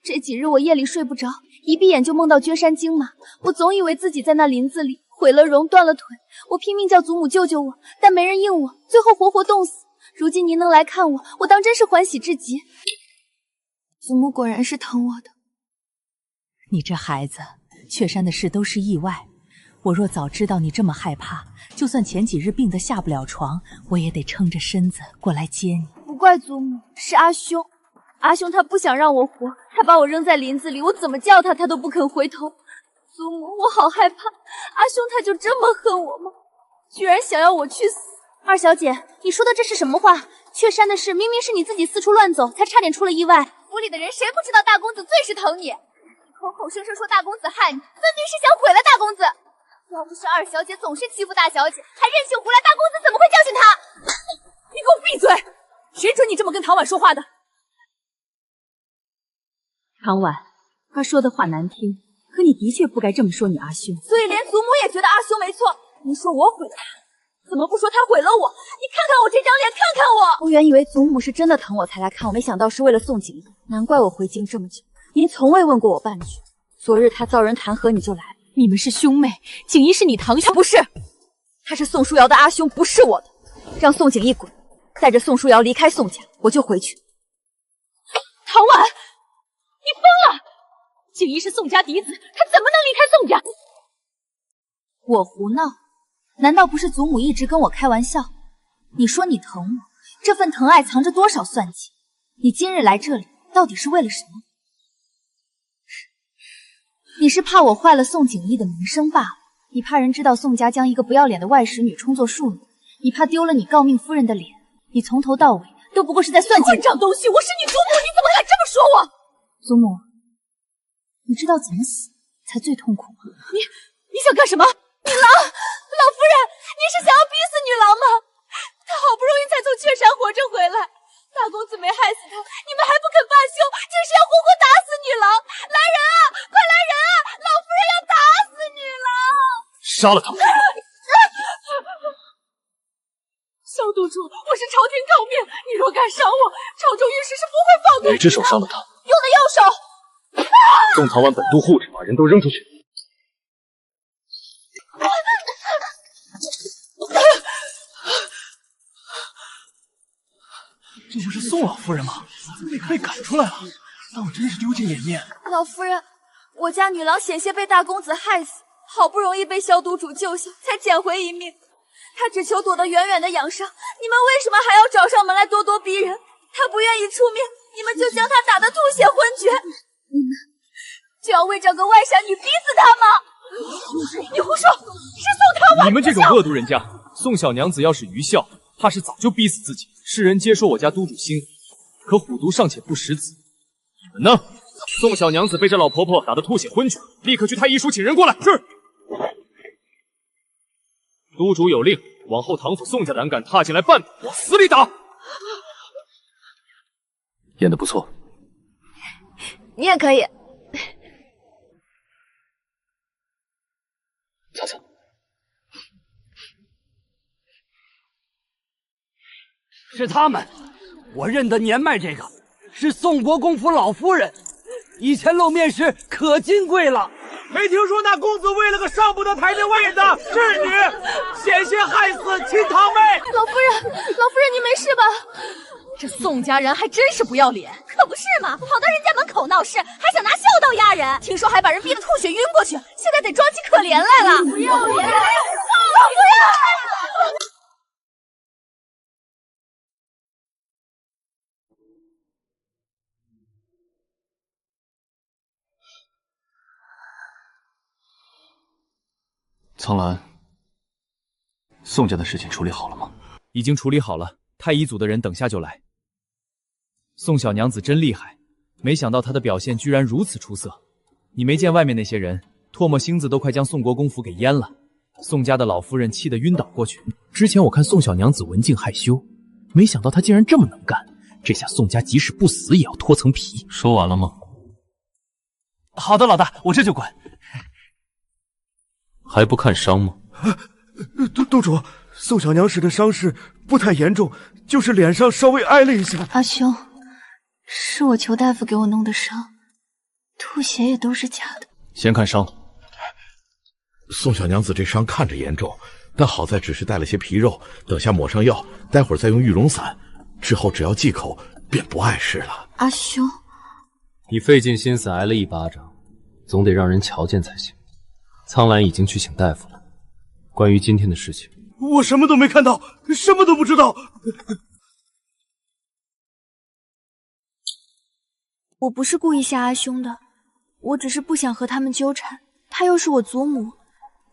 这几日我夜里睡不着，一闭眼就梦到绝山惊马。我总以为自己在那林子里毁了容，断了腿。我拼命叫祖母救救我，但没人应我，最后活活冻死。如今您能来看我，我当真是欢喜至极。祖母果然是疼我的。你这孩子，雀山的事都是意外。我若早知道你这么害怕，就算前几日病得下不了床，我也得撑着身子过来接你。不怪祖母，是阿兄。阿兄他不想让我活，他把我扔在林子里，我怎么叫他，他都不肯回头。祖母，我好害怕，阿兄他就这么恨我吗？居然想要我去死！二小姐，你说的这是什么话？雀山的事明明是你自己四处乱走，才差点出了意外。府里的人谁不知道大公子最是疼你？口口声声说大公子害你，分明是想毁了大公子。要不是二小姐总是欺负大小姐，还任性胡来，大公子怎么会教训她？你给我闭嘴！谁准你这么跟唐婉说话的？唐婉，他说的话难听，可你的确不该这么说你阿兄。所以连祖母也觉得阿兄没错。你说我毁了他，怎么不说他毁了我？你看看我这张脸，看看我。我原以为祖母是真的疼我才来看我，没想到是为了宋景逸。难怪我回京这么久，您从未问过我半句。昨日他遭人弹劾，你就来了。你们是兄妹，景逸是你堂兄，不是，他是宋书瑶的阿兄，不是我的。让宋景逸滚，带着宋书瑶离开宋家，我就回去。唐婉，你疯了！景逸是宋家嫡子，他怎么能离开宋家？我胡闹？难道不是祖母一直跟我开玩笑？你说你疼我，这份疼爱藏着多少算计？你今日来这里，到底是为了什么？你是怕我坏了宋景逸的名声罢了。你怕人知道宋家将一个不要脸的外室女充作庶女，你怕丢了你诰命夫人的脸。你从头到尾都不过是在算计。混账东西！我是你祖母，你怎么敢这么说我？祖母，你知道怎么死才最痛苦吗？你想干什么？女郎，老夫人，你是想要逼死女郎吗？她好不容易才从雀山活着回来，大公子没害死她，你们还不肯罢休，只是要活活打死女郎！来人啊，快来人啊！老夫人要打死女郎！杀了他！萧督主，我是朝廷诰命，你若敢伤我，朝中御史是不会放过你的。哪只手伤了他？用的右手。宋唐婉本都护着，把人都扔出去。这不是宋老夫人吗？被赶出来了，那我真是丢尽脸面。老夫人，我家女郎险些被大公子害死，好不容易被萧督主救下，才捡回一命。她只求躲得远远的养伤，你们为什么还要找上门来咄咄逼人？她不愿意出面，你们就将她打得吐血昏厥。你们就要为这个外甥女逼死她吗？你胡说！是宋唐婉！你们这种恶毒人家，宋小娘子要是愚孝，怕是早就逼死自己。世人皆说我家督主心狠，可虎毒尚且不食子。你们呢？宋小娘子被这老婆婆打得吐血昏厥，立刻去太医署请人过来。是。督主有令，往后唐府宋家胆敢踏进来半步，往死里打。演得不错。你也可以。擦擦。是他们，我认得年迈这个，是宋国公府老夫人，以前露面时可金贵了。没听说那公子为了个上不得台面位的侍女，险些害死亲堂妹。老夫人，你没事吧？这宋家人还真是不要脸，可不是嘛，跑到人家门口闹事，还想拿孝道压人，听说还把人逼得吐血晕过去，现在得装起可怜来了。不要脸！老夫人！苍兰，宋家的事情处理好了吗？已经处理好了，太医组的人等下就来。宋小娘子真厉害，没想到她的表现居然如此出色。你没见外面那些人，唾沫星子都快将宋国公府给淹了。宋家的老夫人气得晕倒过去。之前我看宋小娘子文静害羞，没想到她竟然这么能干。这下宋家即使不死也要脱层皮。说完了吗？好的，老大，我这就管。还不看伤吗？督主，宋小娘使的伤势不太严重，就是脸上稍微挨了一下。阿兄，是我求大夫给我弄的伤，吐血也都是假的。先看伤。宋小娘子这伤看着严重，但好在只是带了些皮肉，等下抹上药，待会儿再用玉龙散，之后只要忌口，便不碍事了。阿兄，你费尽心思挨了一巴掌，总得让人瞧见才行。苍兰已经去请大夫了，关于今天的事情，我什么都没看到，什么都不知道。我不是故意吓阿兄的，我只是不想和他们纠缠。他又是我祖母，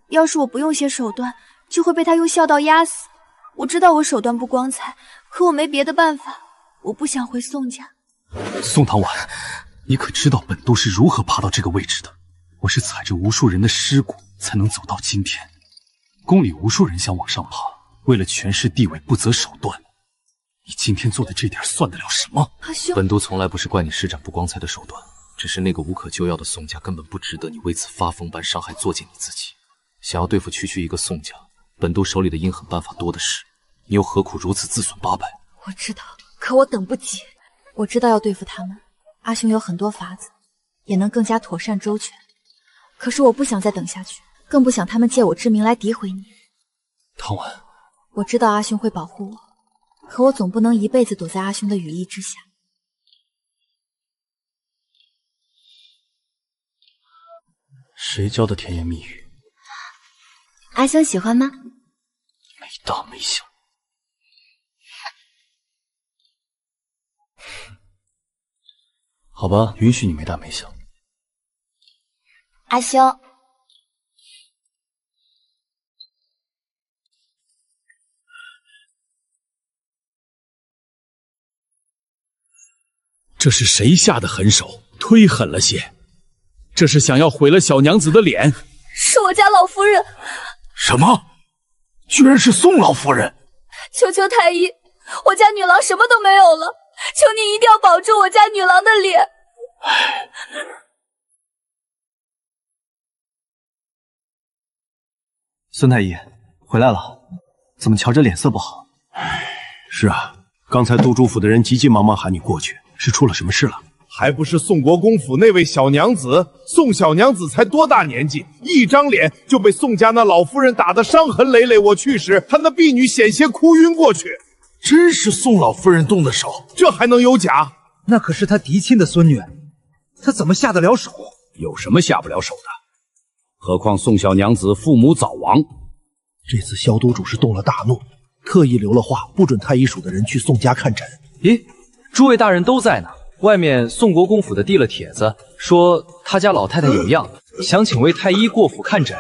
要是我不用些手段，就会被他用孝道压死。我知道我手段不光彩，可我没别的办法。我不想回宋家。宋唐婉，你可知道本都是如何爬到这个位置的？我是踩着无数人的尸骨才能走到今天。宫里无数人想往上爬，为了权势地位不择手段。你今天做的这点算得了什么？阿兄，本都从来不是怪你施展不光彩的手段，只是那个无可救药的宋家根本不值得你为此发疯般伤害作践你自己。想要对付区一个宋家，本都手里的阴狠办法多的是，你又何苦如此自损八百？我知道，可我等不及。我知道要对付他们，阿兄有很多法子，也能更加妥善周全。可是我不想再等下去，更不想他们借我之名来诋毁你。唐婉，我知道阿兄会保护我，可我总不能一辈子躲在阿兄的羽翼之下。谁教的甜言蜜语？阿兄喜欢吗？没大没小。好吧，允许你没大没小。阿兄，这是谁下的狠手？忒狠了些，这是想要毁了小娘子的脸。是我家老夫人。什么？居然是宋老夫人！求求太医，我家女郎什么都没有了，求你一定要保住我家女郎的脸。孙太医回来了，怎么瞧着脸色不好？是啊，刚才都主府的人急急忙忙喊你过去，是出了什么事了？还不是宋国公府那位小娘子？宋小娘子才多大年纪，一张脸就被宋家那老夫人打得伤痕累累。我去时，她那婢女险些哭晕过去。真是宋老夫人动的手，这还能有假？那可是他嫡亲的孙女，他怎么下得了手？有什么下不了手的？何况宋小娘子父母早亡。这次萧都主是动了大怒，特意留了话，不准太医署的人去宋家看诊。咦，诸位大人都在呢。外面宋国公府的递了帖子，说他家老太太有恙，想请位太医过府看诊。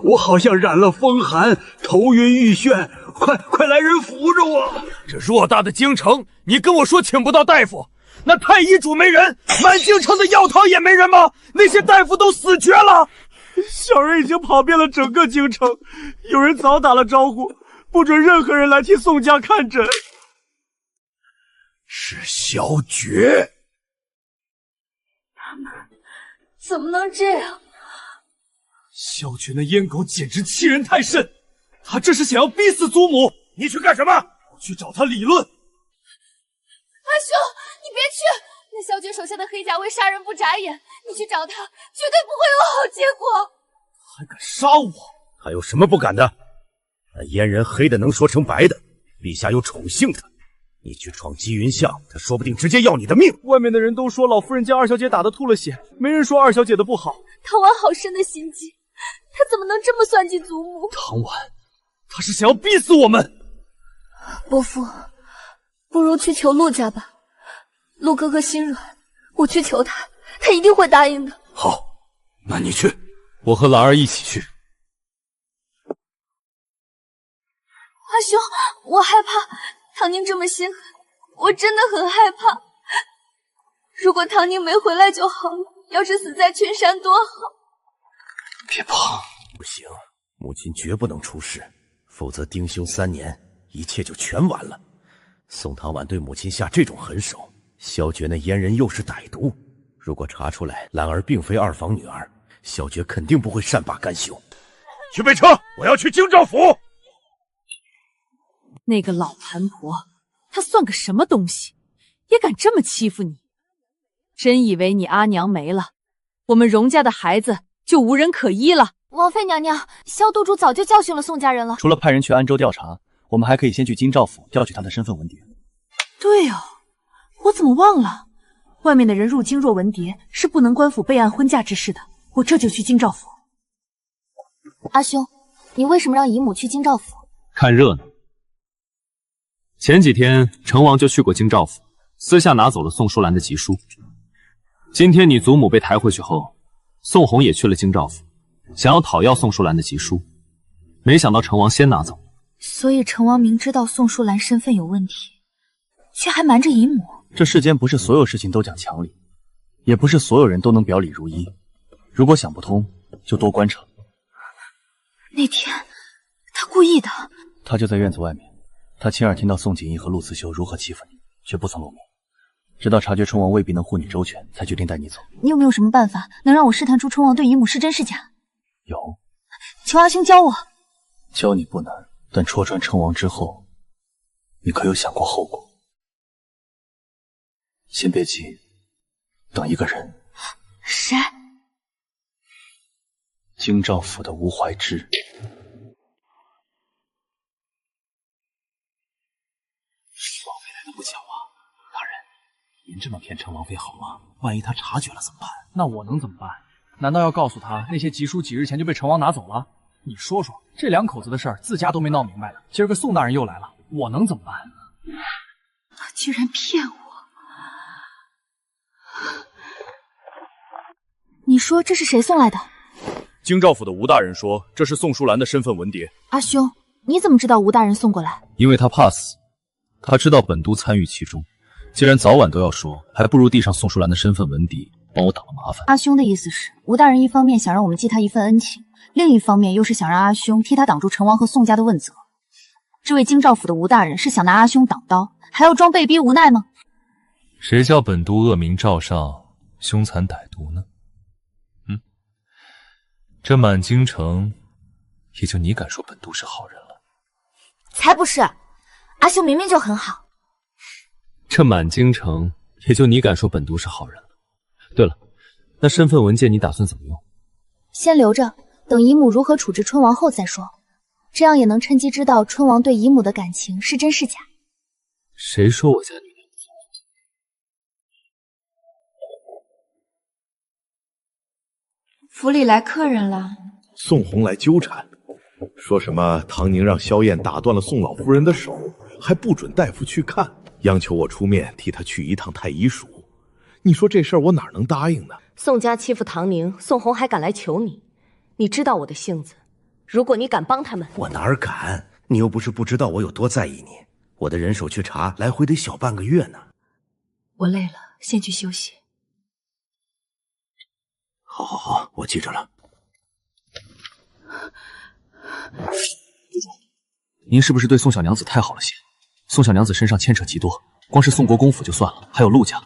我好像染了风寒，头晕欲眩，快来人扶着我！这偌大的京城，你跟我说请不到大夫，那太医主没人，满京城的药堂也没人吗？那些大夫都死绝了。小人已经跑遍了整个京城，有人早打了招呼，不准任何人来替宋家看诊。是萧绝，怎么能这样？萧绝那阉狗简直欺人太甚，他这是想要逼死祖母。你去干什么？我去找他理论。阿兄，你别去！那萧绝手下的黑甲卫杀人不眨眼，你去找他，绝对不会有好结果。还敢杀我？他有什么不敢的？那阉人黑的能说成白的，陛下又宠幸他。你去闯积云巷，他说不定直接要你的命。外面的人都说老夫人将二小姐打得吐了血，没人说二小姐的不好。唐婉好深的心机，他怎么能这么算计祖母？唐婉，他是想要逼死我们。伯父，不如去求陆家吧。陆哥哥心软，我去求他，他一定会答应的。好，那你去，我和兰儿一起去。阿兄，我害怕。唐宁这么心狠，我真的很害怕。如果唐宁没回来就好了，要是死在群山多好。别怕，不行，母亲绝不能出事，否则丁兄3年，一切就全完了。宋唐婉对母亲下这种狠手，萧绝那阉人又是歹毒，如果查出来兰儿并非二房女儿，小爵肯定不会善罢甘休。去备车，我要去京兆府。那个老盘婆，她算个什么东西，也敢这么欺负你？真以为你阿娘没了，我们荣家的孩子就无人可依了？王妃娘娘，萧督主早就教训了宋家人了。除了派人去安州调查，我们还可以先去京兆府调取他的身份文牒。对哦，我怎么忘了？外面的人入京若文牒，是不能官府备案婚嫁之事的。我这就去京兆府。阿兄，你为什么让姨母去京兆府？看热闹。前几天成王就去过京兆府，私下拿走了宋淑兰的急书。今天你祖母被抬回去后，宋红也去了京兆府，想要讨要宋淑兰的急书，没想到成王先拿走。所以成王明知道宋淑兰身份有问题，却还瞒着姨母。这世间不是所有事情都讲强理，也不是所有人都能表里如一。如果想不通，就多观察。那天他故意的。他就在院子外面，他亲耳听到宋锦衣和陆慈修如何欺负你，却不曾露面。直到察觉春王未必能护你周全，才决定带你走。你有没有什么办法能让我试探出春王对姨母是真是假？有，求阿兄教我。教你不难，但戳穿称王之后，你可有想过后果？先别急，等一个人。谁？京兆府的吴怀之。王妃来的不巧啊，大人，您这么骗陈王妃好吗？万一他察觉了怎么办？那我能怎么办？难道要告诉他那些急书几日前就被成王拿走了？你说说，这两口子的事儿自家都没闹明白呢，今儿个宋大人又来了，我能怎么办？他居然骗我！你说这是谁送来的？京兆府的吴大人说这是宋淑兰的身份文牒。阿兄，你怎么知道吴大人送过来？因为他怕死，他知道本都参与其中，既然早晚都要说，还不如递上宋淑兰的身份文牒，帮我挡了麻烦。阿兄的意思是，吴大人一方面想让我们记他一份恩情，另一方面又是想让阿兄替他挡住成王和宋家的问责。这位京兆府的吴大人是想拿阿兄挡刀，还要装被逼无奈吗？谁叫本都恶名昭彰，凶残歹毒呢？这满京城，也就你敢说本都是好人了？才不是，阿兄明明就很好。这满京城，也就你敢说本都是好人了。对了，那身份文件你打算怎么用？先留着，等姨母如何处置春王后再说，这样也能趁机知道春王对姨母的感情是真是假。谁说我家女人？府里来客人了。宋红来纠缠，说什么唐宁让萧燕打断了宋老夫人的手，还不准大夫去看，央求我出面替他去一趟太医署。你说这事儿我哪能答应呢？宋家欺负唐宁，宋红还敢来求你，你知道我的性子，如果你敢帮他们，我哪儿敢？你又不是不知道我有多在意你，我的人手去查，来回得小半个月呢。我累了，先去休息。好，我记着了。您是不是对宋小娘子太好了些？宋小娘子身上牵扯极多，光是宋国公府就算了，还有陆家。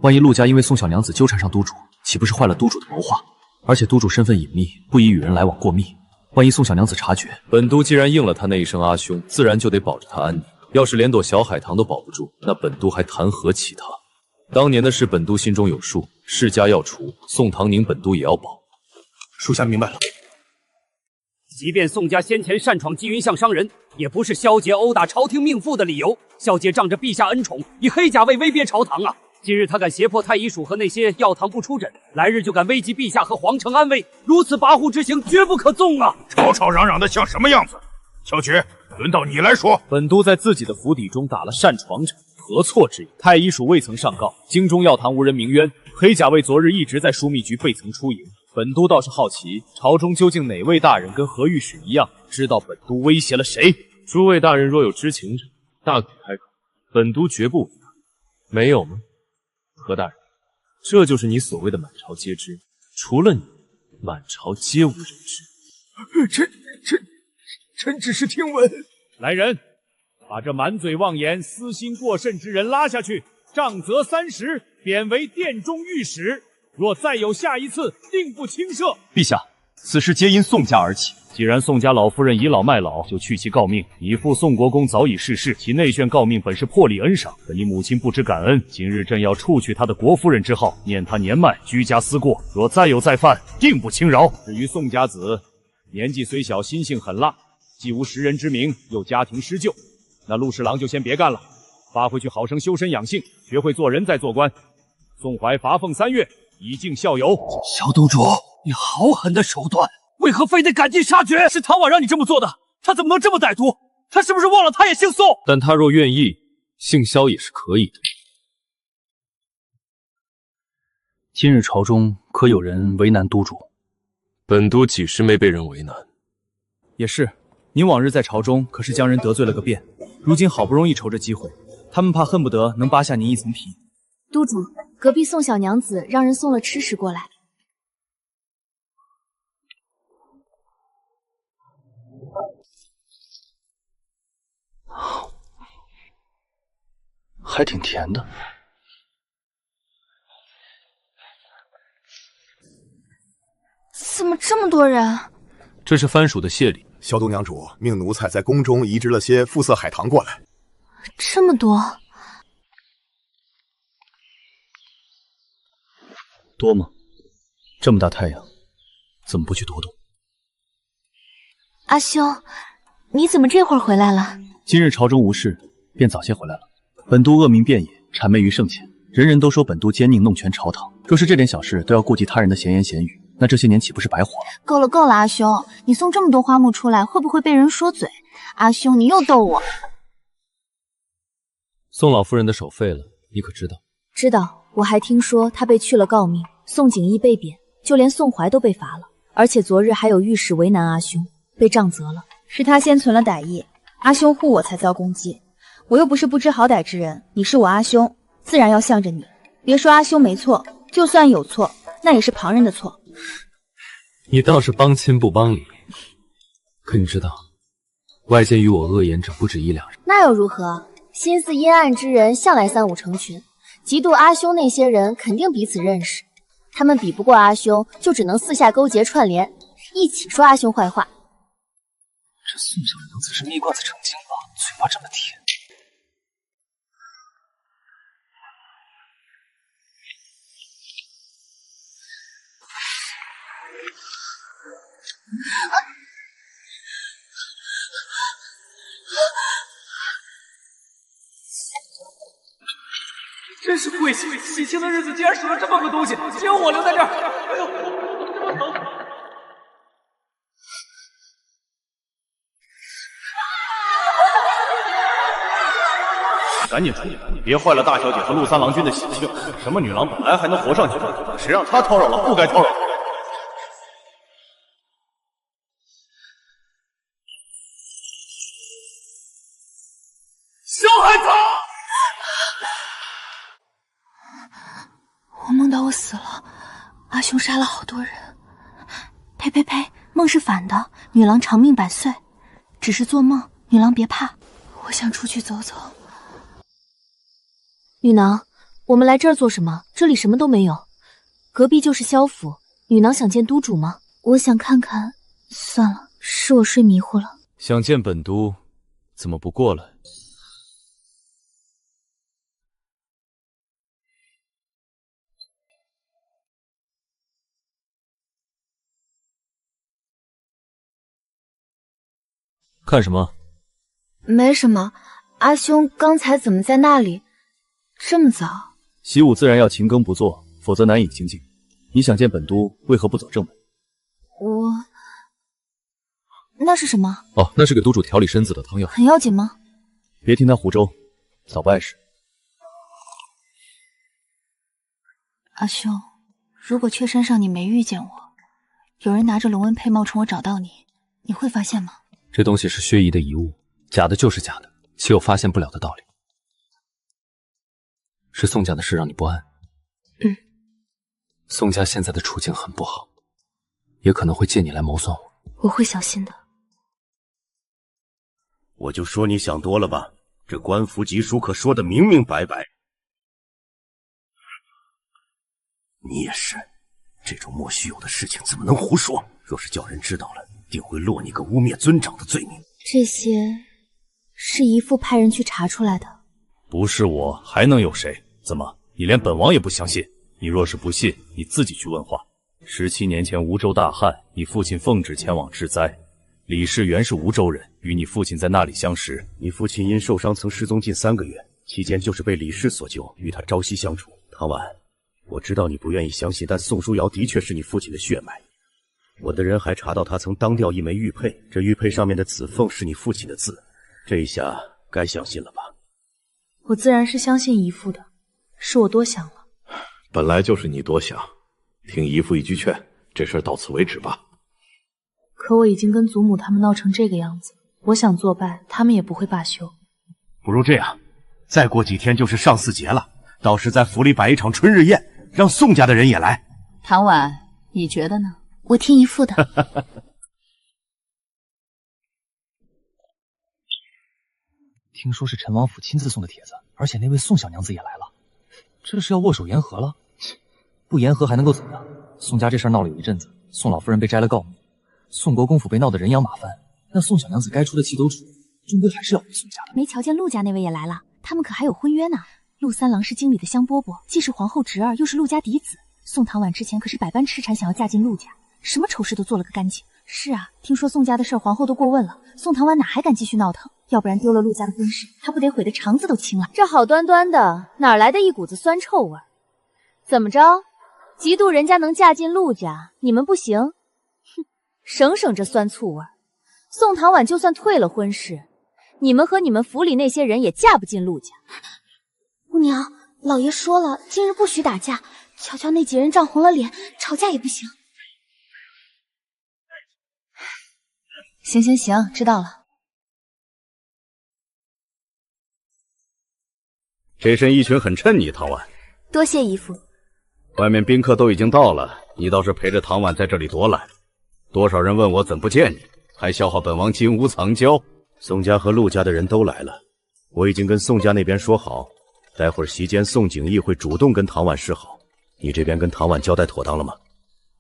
万一陆家因为宋小娘子纠缠上督主，岂不是坏了督主的谋划？而且督主身份隐秘，不宜与人来往过密。万一宋小娘子察觉，本都既然应了他那一声阿兄，自然就得保着他安宁。要是连朵小海棠都保不住，那本都还谈何其他？当年的事，本都心中有数。世家要除，宋唐宁本都也要保。属下明白了。即便宋家先前擅闯积云巷伤人，也不是萧杰殴打朝廷命妇的理由。萧杰仗着陛下恩宠，以黑甲卫威逼朝堂啊！今日他敢胁迫太医署和那些药堂不出诊，来日就敢危及陛下和皇城安危，如此跋扈之行，绝不可纵啊！吵吵嚷嚷的像什么样子？萧爵，轮到你来说。本都在自己的府邸中打了擅闯者，何错之有？太医署未曾上告，京中药堂无人鸣冤。黑甲卫昨日一直在枢密局备曾出营。本都倒是好奇，朝中究竟哪位大人跟何御史一样，知道本都威胁了谁？诸位大人若有知情者，大可开口，本都绝不为难。没有吗？何大人，这就是你所谓的满朝皆知，除了你，满朝皆无人知。臣只是听闻。来人，把这满嘴妄言、私心过甚之人拉下去，杖责30，贬为殿中御史。若再有下一次，定不轻赦。陛下，此事皆因宋家而起。既然宋家老夫人倚老卖老，就去其诰命。你父宋国公早已逝世，其内宣诰命本是破例恩赏，可你母亲不知感恩，今日朕要除去她的国夫人之号，念她年迈，居家思过。若再有再犯，定不轻饶。至于宋家子，年纪虽小，心性狠辣，既无识人之明，又家庭失救，那陆侍郎就先别干了，发回去好生修身养性，学会做人再做官。宋怀罚俸3月，以儆效尤。小督主，你好狠的手段！为何非得赶尽杀绝？是唐婉让你这么做的，他怎么能这么歹毒？他是不是忘了他也姓宋？但他若愿意，姓萧也是可以的。今日朝中可有人为难督主？本督几时没被人为难？也是，您往日在朝中可是将人得罪了个遍，如今好不容易瞅着机会，他们怕恨不得能扒下您一层皮。督主，隔壁宋小娘子让人送了吃食过来。还挺甜的。怎么这么多人？这是番薯的谢礼。萧东娘主命奴才在宫中移植了些肤色海棠过来。这么多？多吗？这么大太阳，怎么不去躲躲？阿兄，你怎么这会儿回来了？今日朝中无事，便早些回来了。本都恶名遍野，谄媚于圣前，人人都说本都奸佞弄权朝堂。若是这点小事都要顾及他人的闲言闲语，那这些年岂不是白活了？够了够了，阿兄，你送这么多花木出来，会不会被人说嘴？阿兄，你又逗我。宋老夫人的手废了，你可知道？知道，我还听说她被去了诰命，宋景义被贬，就连宋怀都被罚了。而且昨日还有御史为难阿兄，被杖责了。是他先存了歹意，阿兄护我才遭攻击。我又不是不知好歹之人，你是我阿兄，自然要向着你。别说阿兄没错，就算有错，那也是旁人的错。你倒是帮亲不帮理。可你知道，外界与我恶言者不止1、2人。那又如何？心思阴暗之人向来3、5成群，嫉妒阿兄那些人肯定彼此认识。他们比不过阿兄，就只能私下勾结串联，一起说阿兄坏话。这宋小娘子是蜜罐子成精了，嘴巴这么甜。真是晦气！喜庆的日子竟然使了这么个东西，只有我留在这儿。哎呦，我这么疼！赶紧处理，别坏了大小姐和陆三郎君的喜庆。什么女郎本来还能活上去，谁让她叨扰了不该叨扰。小孩子，我梦到我死了，阿兄杀了好多人。呸呸呸，梦是反的，女郎长命100岁，只是做梦，女郎别怕。我想出去走走。女郎，我们来这儿做什么？这里什么都没有。隔壁就是萧府，女郎想见督主吗？我想看看。算了，是我睡迷糊了。想见本都，怎么不过来？看什么？没什么。阿兄刚才怎么在那里？这么早？习武自然要勤耕不做，否则难以精进。你想见本都，为何不走正门？那是什么？哦，那是给督主调理身子的汤药。很要紧吗？别听他胡诌，早不碍事。阿兄，如果雀山上你没遇见我，有人拿着龙纹佩帽冲我找到你，你会发现吗？这东西是薛姨的遗物，假的就是假的，岂有发现不了的道理？是宋家的事让你不安？宋家现在的处境很不好，也可能会借你来谋算我。我会小心的。我就说你想多了吧，这官府级书可说得明明白白。你也是，这种莫须有的事情怎么能胡说？若是叫人知道了，定会落你个污蔑尊长的罪名。这些是姨父派人去查出来的。不是我，还能有谁？怎么，你连本王也不相信？你若是不信，你自己去问话。17年前梧州大旱，你父亲奉旨前往治灾。李氏原是梧州人，与你父亲在那里相识。你父亲因受伤曾失踪近3个月，期间就是被李氏所救，与他朝夕相处。唐婉，我知道你不愿意相信，但宋书瑶的确是你父亲的血脉。我的人还查到他曾当掉一枚玉佩，这玉佩上面的紫凤是你父亲的字，这一下该相信了吧？我自然是相信姨父的，是我多想了。本来就是你多想，听姨父一句劝，这事儿到此为止吧。可我已经跟祖母他们闹成这个样子，我想作罢，他们也不会罢休。不如这样，再过几天就是上巳节了，到时在府里摆一场春日宴，让宋家的人也来。唐婉，你觉得呢？我听姨父的。听说是陈王府亲自送的帖子，而且那位宋小娘子也来了，这是要握手言和了？不言和还能够怎样？宋家这事儿闹了有一阵子，宋老夫人被摘了告密，宋国公府被闹得人仰马翻，那宋小娘子该出的气都出，终归还是要回宋家的。没瞧见陆家那位也来了，他们可还有婚约呢。陆三郎是经理的香饽饽，既是皇后侄儿，又是陆家嫡子。宋唐婉之前可是百般痴缠，想要嫁进陆家，什么丑事都做了个干净。是啊，听说宋家的事儿皇后都过问了，宋唐婉哪还敢继续闹腾？要不然丢了陆家的婚事，他不得悔得肠子都青了。这好端端的，哪来的一股子酸臭味？怎么着？嫉妒人家能嫁进陆家，你们不行？哼，省省这酸醋味。宋唐婉就算退了婚事，你们和你们府里那些人也嫁不进陆家。姑娘，老爷说了，今日不许打架，瞧瞧那几人涨红了脸，吵架也不行。行行行，知道了。这身衣裙很衬你，唐婉。多谢姨父。外面宾客都已经到了，你倒是陪着唐婉在这里多来。多少人问我怎不见你，还笑话本王金屋藏娇。宋家和陆家的人都来了，我已经跟宋家那边说好，待会儿席间宋景逸会主动跟唐婉示好。你这边跟唐婉交代妥当了吗？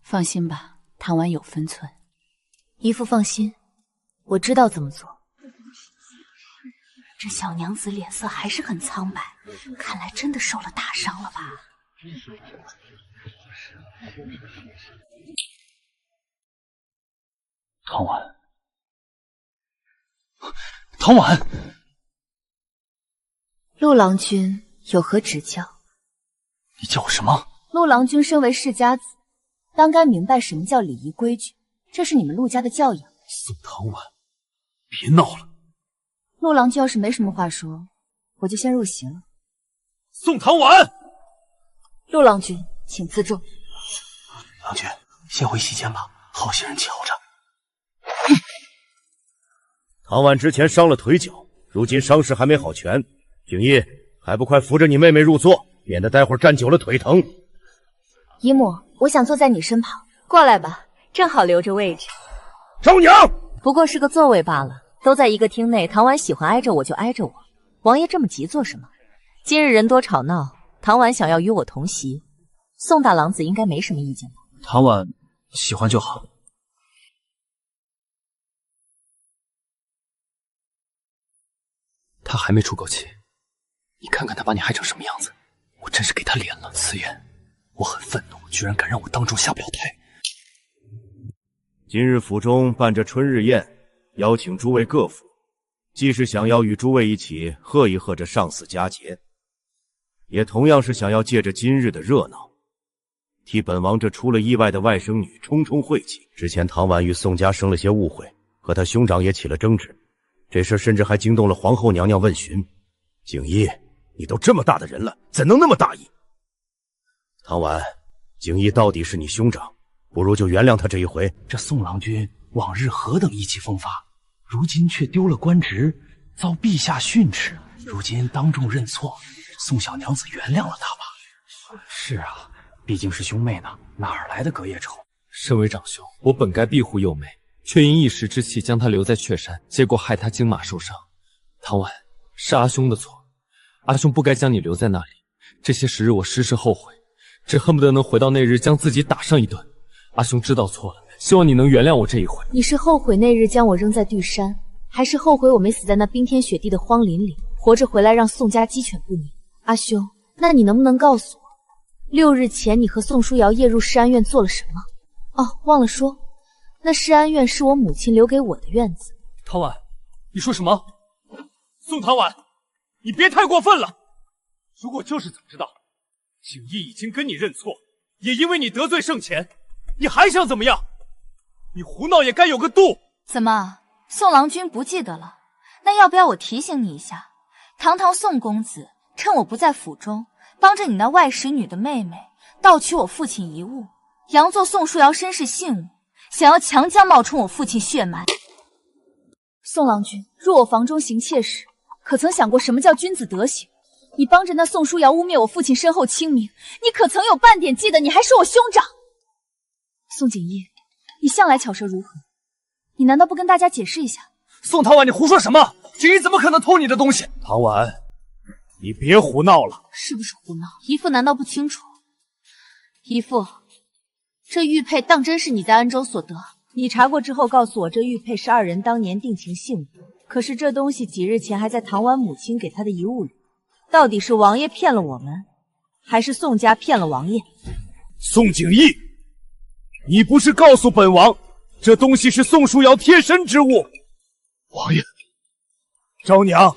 放心吧，唐婉有分寸。姨父放心，我知道怎么做。这小娘子脸色还是很苍白，看来真的受了大伤了吧？唐婉，唐婉，陆郎君有何指教？你叫我什么？陆郎君身为世家子，当该明白什么叫礼仪规矩，这是你们陆家的教养。宋唐婉，别闹了。陆郎君要是没什么话说，我就先入席了。宋唐婉，陆郎君，请自重。郎君，先回席间吧，好些人瞧着。唐婉之前伤了腿脚，如今伤势还没好全。景逸，还不快扶着你妹妹入座，免得待会儿站久了腿疼。姨母，我想坐在你身旁，过来吧，正好留着位置。周娘，不过是个座位罢了，都在一个厅内，唐婉喜欢挨着我就挨着我。王爷这么急做什么？今日人多吵闹，唐婉想要与我同席，宋大郎子应该没什么意见吧？唐婉喜欢就好。他还没出口气，你看看他把你害成什么样子，我真是给他脸了。慈言，我很愤怒，居然敢让我当众下不了台。今日府中办这春日宴，邀请诸位各府，既是想要与诸位一起贺一贺这上巳佳节，也同样是想要借着今日的热闹，替本王这出了意外的外甥女冲冲晦气。之前唐婉与宋家生了些误会，和他兄长也起了争执，这事甚至还惊动了皇后娘娘问询。景逸，你都这么大的人了，怎能那么大意？唐婉，景逸到底是你兄长，不如就原谅他这一回。这宋郎君往日何等意气风发，如今却丢了官职，遭陛下训斥，如今当众认错，宋小娘子原谅了他吧。是啊，毕竟是兄妹呢，哪来的隔夜仇？身为长兄，我本该庇护幼妹，却因一时之气将她留在雀山，结果害她经马受伤。唐婉，是阿兄的错，阿兄不该将你留在那里。这些时日我时时后悔，真恨不得能回到那日将自己打上一顿。阿兄知道错了，希望你能原谅我这一回。你是后悔那日将我扔在巨山，还是后悔我没死在那冰天雪地的荒林里，活着回来让宋家鸡犬不宁？阿兄，那你能不能告诉我，6日前你和宋书瑶夜入世安院做了什么？哦，忘了说，那世安院是我母亲留给我的院子。唐婉，你说什么？宋唐婉，你别太过分了！如果就是怎么知道，景逸已经跟你认错，也因为你得罪圣前，你还想怎么样？你胡闹也该有个度！怎么，宋郎君不记得了？那要不要我提醒你一下？堂堂宋公子，趁我不在府中，帮着你那外室女的妹妹盗取我父亲遗物，佯作宋书瑶身世信物，想要强将冒充我父亲血脉。宋郎君，入我房中行窃时，可曾想过什么叫君子德行？你帮着那宋书瑶污蔑我父亲身后清明，你可曾有半点记得你还是我兄长？宋景逸，你向来巧舌如何，你难道不跟大家解释一下？宋唐婉，你胡说什么？景逸怎么可能偷你的东西？唐婉，你别胡闹了。是不是胡闹？姨父难道不清楚？姨父，这玉佩当真是你在安州所得？你查过之后告诉我，这玉佩是2人当年定情信物。可是这东西几日前还在唐婉母亲给他的遗物里，到底是王爷骗了我们，还是宋家骗了王爷？宋景逸，你不是告诉本王，这东西是宋书瑶贴身之物？王爷，昭娘，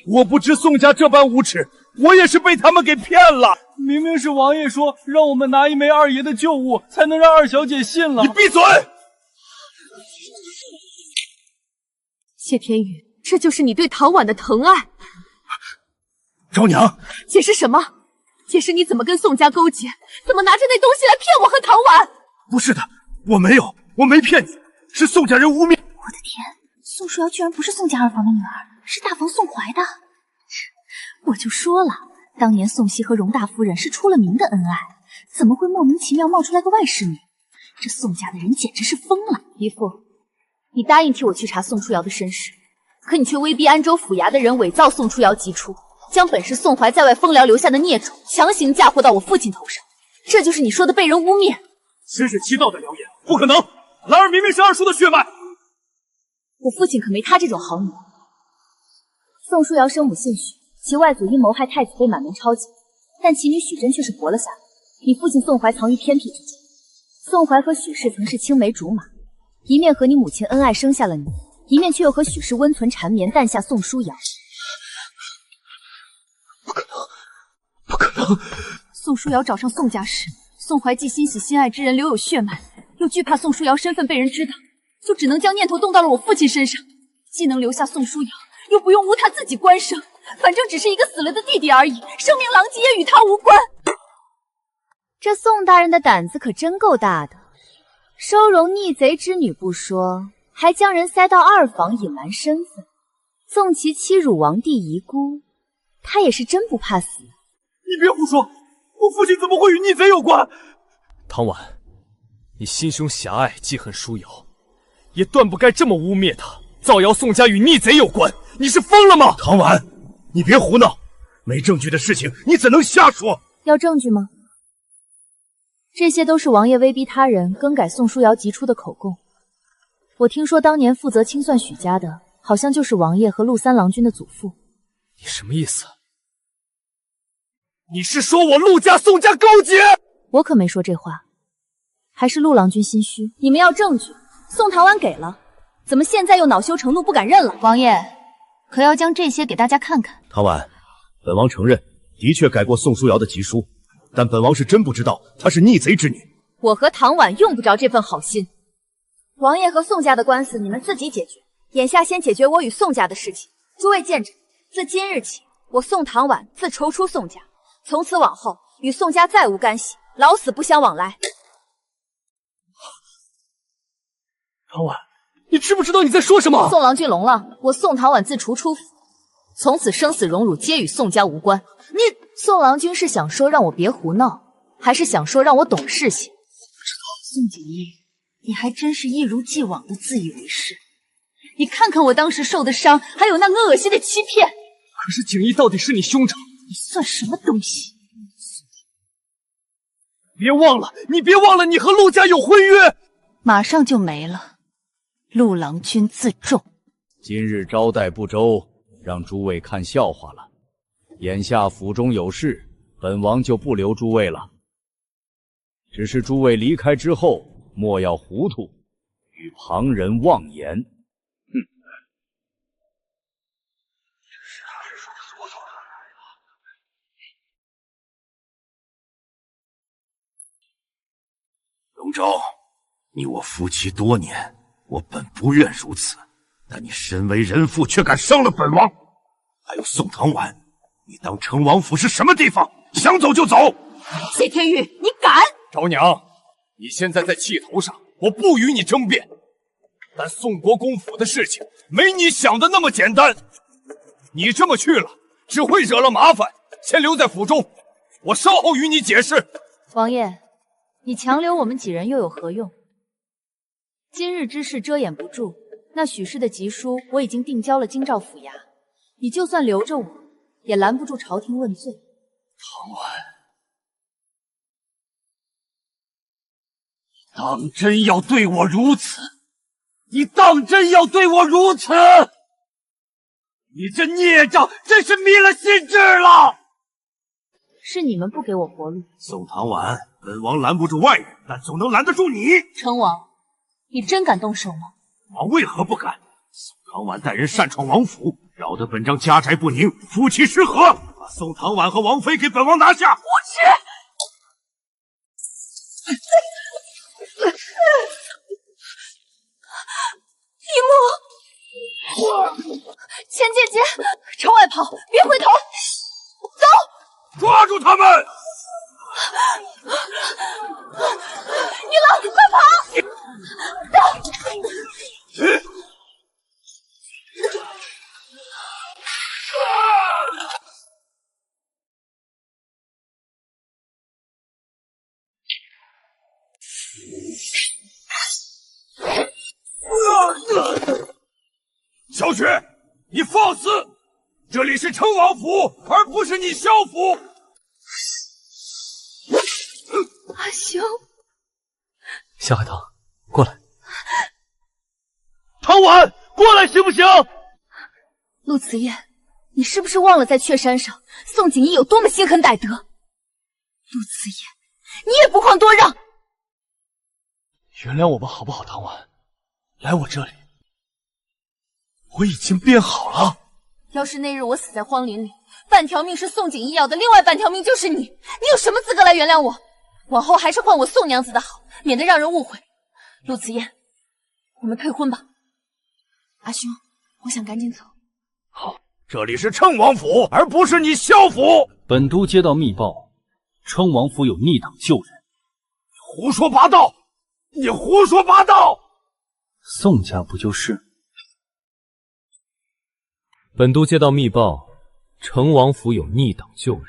我不知宋家这般无耻，我也是被他们给骗了。明明是王爷说让我们拿一枚二爷的旧物，才能让二小姐信了。你闭嘴！谢天宇，这就是你对唐婉的疼爱。昭娘，解释什么？解释你怎么跟宋家勾结，怎么拿着那东西来骗我和唐婉？不是的，我没有，我没骗你，是宋家人污蔑。我的天，宋书瑶居然不是宋家二房的女儿，是大房宋怀的。我就说了，当年宋熙和荣大夫人是出了名的恩爱，怎么会莫名其妙冒出来个外室女？这宋家的人简直是疯了。姨父，你答应替我去查宋书瑶的身世，可你却威逼安州府衙的人伪造宋书瑶籍出，将本是宋怀在外风疗留下的孽种强行嫁祸到我父亲头上，这就是你说的被人污蔑。真是欺道的谣言，不可能！兰儿明明是二叔的血脉，我父亲可没他这种好女儿。宋书瑶生母姓许，其外祖因谋害太子被满门抄检，但其女许真却是活了下来。你父亲宋怀藏于偏僻之地，宋怀和许氏曾是青梅竹马，一面和你母亲恩爱生下了你，一面却又和许氏温存缠绵诞下宋书瑶。不可能，不可能！宋书瑶找上宋家时，宋怀既欣喜心爱之人留有血脉，又惧怕宋书瑶身份被人知道，就只能将念头动到了我父亲身上，既能留下宋书瑶，又不用无他自己官生，反正只是一个死了的弟弟而已，声名狼藉也与他无关。这宋大人的胆子可真够大的，收容逆贼之女不说，还将人塞到二房隐瞒身份，纵其欺辱王帝遗孤，他也是真不怕死。你别胡说，我父亲怎么会与逆贼有关？唐婉，你心胸狭隘，记恨书瑶，也断不该这么污蔑他，造谣宋家与逆贼有关。你是疯了吗？唐婉，你别胡闹，没证据的事情你怎能瞎说？要证据吗？这些都是王爷威逼他人更改宋书瑶籍出的口供。我听说当年负责清算许家的，好像就是王爷和陆三郎君的祖父。你什么意思？你是说我陆家宋家勾结？我可没说这话，还是陆郎君心虚。你们要证据，宋唐婉给了，怎么现在又恼羞成怒不敢认了？王爷，可要将这些给大家看看。唐婉，本王承认，的确改过宋书瑶的籍书，但本王是真不知道她是逆贼之女。我和唐婉用不着这份好心。王爷和宋家的官司你们自己解决，眼下先解决我与宋家的事情。诸位见着，自今日起，我宋唐婉自筹出宋家，从此往后与宋家再无干系，老死不相往来。唐婉，你知不知道你在说什么？宋郎君聋了，我宋唐婉自除出府，从此生死荣辱皆与宋家无关。你宋郎君是想说让我别胡闹，还是想说让我懂事些？不知道。宋景逸，你还真是一如既往的自以为是。你看看我当时受的伤，还有那个恶心的欺骗。可是景逸到底是你兄长，你算什么东西？别忘了，你别忘了，你和陆家有婚约。马上就没了。陆郎君自重。今日招待不周，让诸位看笑话了。眼下府中有事，本王就不留诸位了。只是诸位离开之后，莫要糊涂，与旁人妄言。哼！龙舟，你我夫妻多年，我本不愿如此，但你身为人父，却敢伤了本王。还有宋唐婉，你当成王府是什么地方？想走就走！谢天玉，你敢！昭娘，你现在在气头上，我不与你争辩。但宋国公府的事情没你想的那么简单，你这么去了，只会惹了麻烦。先留在府中，我稍后与你解释。王爷，你强留我们几人又有何用？今日之事遮掩不住，那许氏的急书我已经定交了京兆府衙，你就算留着我，也拦不住朝廷问罪。唐婉，你当真要对我如此？你当真要对我如此？你这孽障真是迷了心智了！是你们不给我活路。宋唐婉，本王拦不住外人，但总能拦得住你。成王，你真敢动手吗？王为何不敢？宋唐婉带人擅闯王府，扰得本章家宅不宁，夫妻失和。把宋唐婉和王妃给本王拿下！无耻！一幕，钱姐姐，朝外跑，别回头，走！抓住他们！女郎，快跑！小雪，你放肆！这里是成王府，而不是你萧府。阿兄，夏海棠，过来。唐婉，过来行不行？陆子夜，你是不是忘了在雀山上，宋景逸有多么心狠歹毒？陆子夜，你也不遑多让。原谅我吧，好不好，唐婉？来我这里，我已经变好了。要是那日我死在荒林里，半条命是宋景逸要的，另外半条命就是你，你有什么资格来原谅我？往后还是换我宋娘子的好，免得让人误会。陆子夜，我们退婚吧。阿兄，我想赶紧走。好，这里是称王府，而不是你萧府。本都接到密报，称王府有逆党救人。胡说八道！你胡说八道！宋家不就是？本都接到密报，成王府有逆党救人。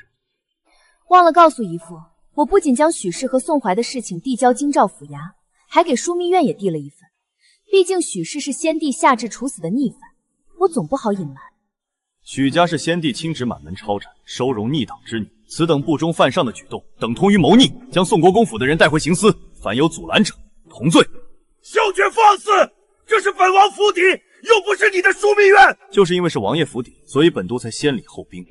忘了告诉姨父，我不仅将许氏和宋怀的事情递交京兆府衙，还给枢密院也递了一份。毕竟许氏是先帝下旨处死的逆犯，我总不好隐瞒。许家是先帝亲旨满门抄斩，收容逆党之女，此等不忠犯上的举动，等同于谋逆，将宋国公府的人带回刑司，凡有阻拦者，同罪。萧绝放肆！这是本王府邸，又不是你的枢密院。就是因为是王爷府邸，所以本都才先礼后兵。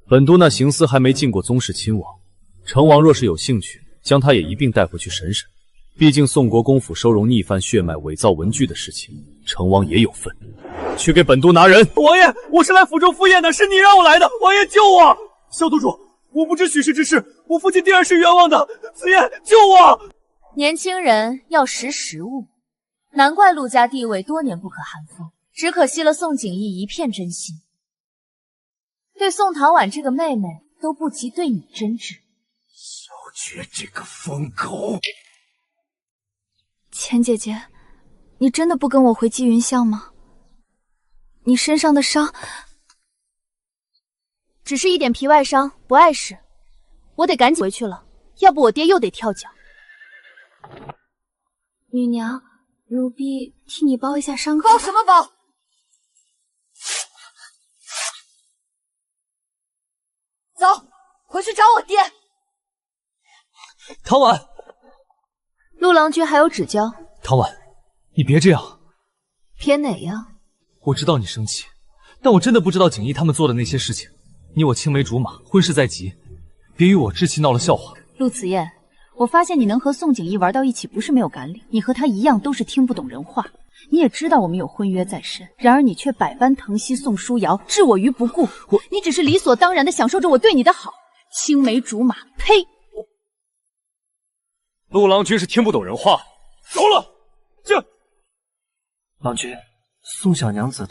本都那刑司还没进过宗室亲王，成王若是有兴趣，将他也一并带回去审审。毕竟宋国公府收容逆犯血脉、伪造文具的事情，成王也有份。去给本都拿人。王爷，我是来府中赴宴的，是你让我来的，王爷救我！萧督主，我不知许氏之事，我父亲定然是冤枉的，子夜救我！年轻人要识时务，难怪陆家地位多年不可撼风，只可惜了宋景逸一片真心，对宋唐婉这个妹妹都不及对你真挚。萧绝这个疯狗！钱姐姐，你真的不跟我回积云巷吗？你身上的伤只是一点皮外伤，不碍事。我得赶紧回去了，要不我爹又得跳脚。女娘，奴婢替你包一下伤口。包什么包？走，回去找我爹。唐婉，陆郎君还有指教？唐婉，你别这样。撇哪呀？我知道你生气，但我真的不知道景逸他们做的那些事情。你我青梅竹马，婚事在即，别与我置气闹了笑话。陆子燕，我发现你能和宋景逸玩到一起，不是没有感理，你和他一样都是听不懂人话。你也知道我们有婚约在身，然而你却百般疼惜宋书瑶，置我于不顾。你只是理所当然的享受着我对你的好，青梅竹马，呸！陆郎君是听不懂人话。走了，这郎君，宋小娘子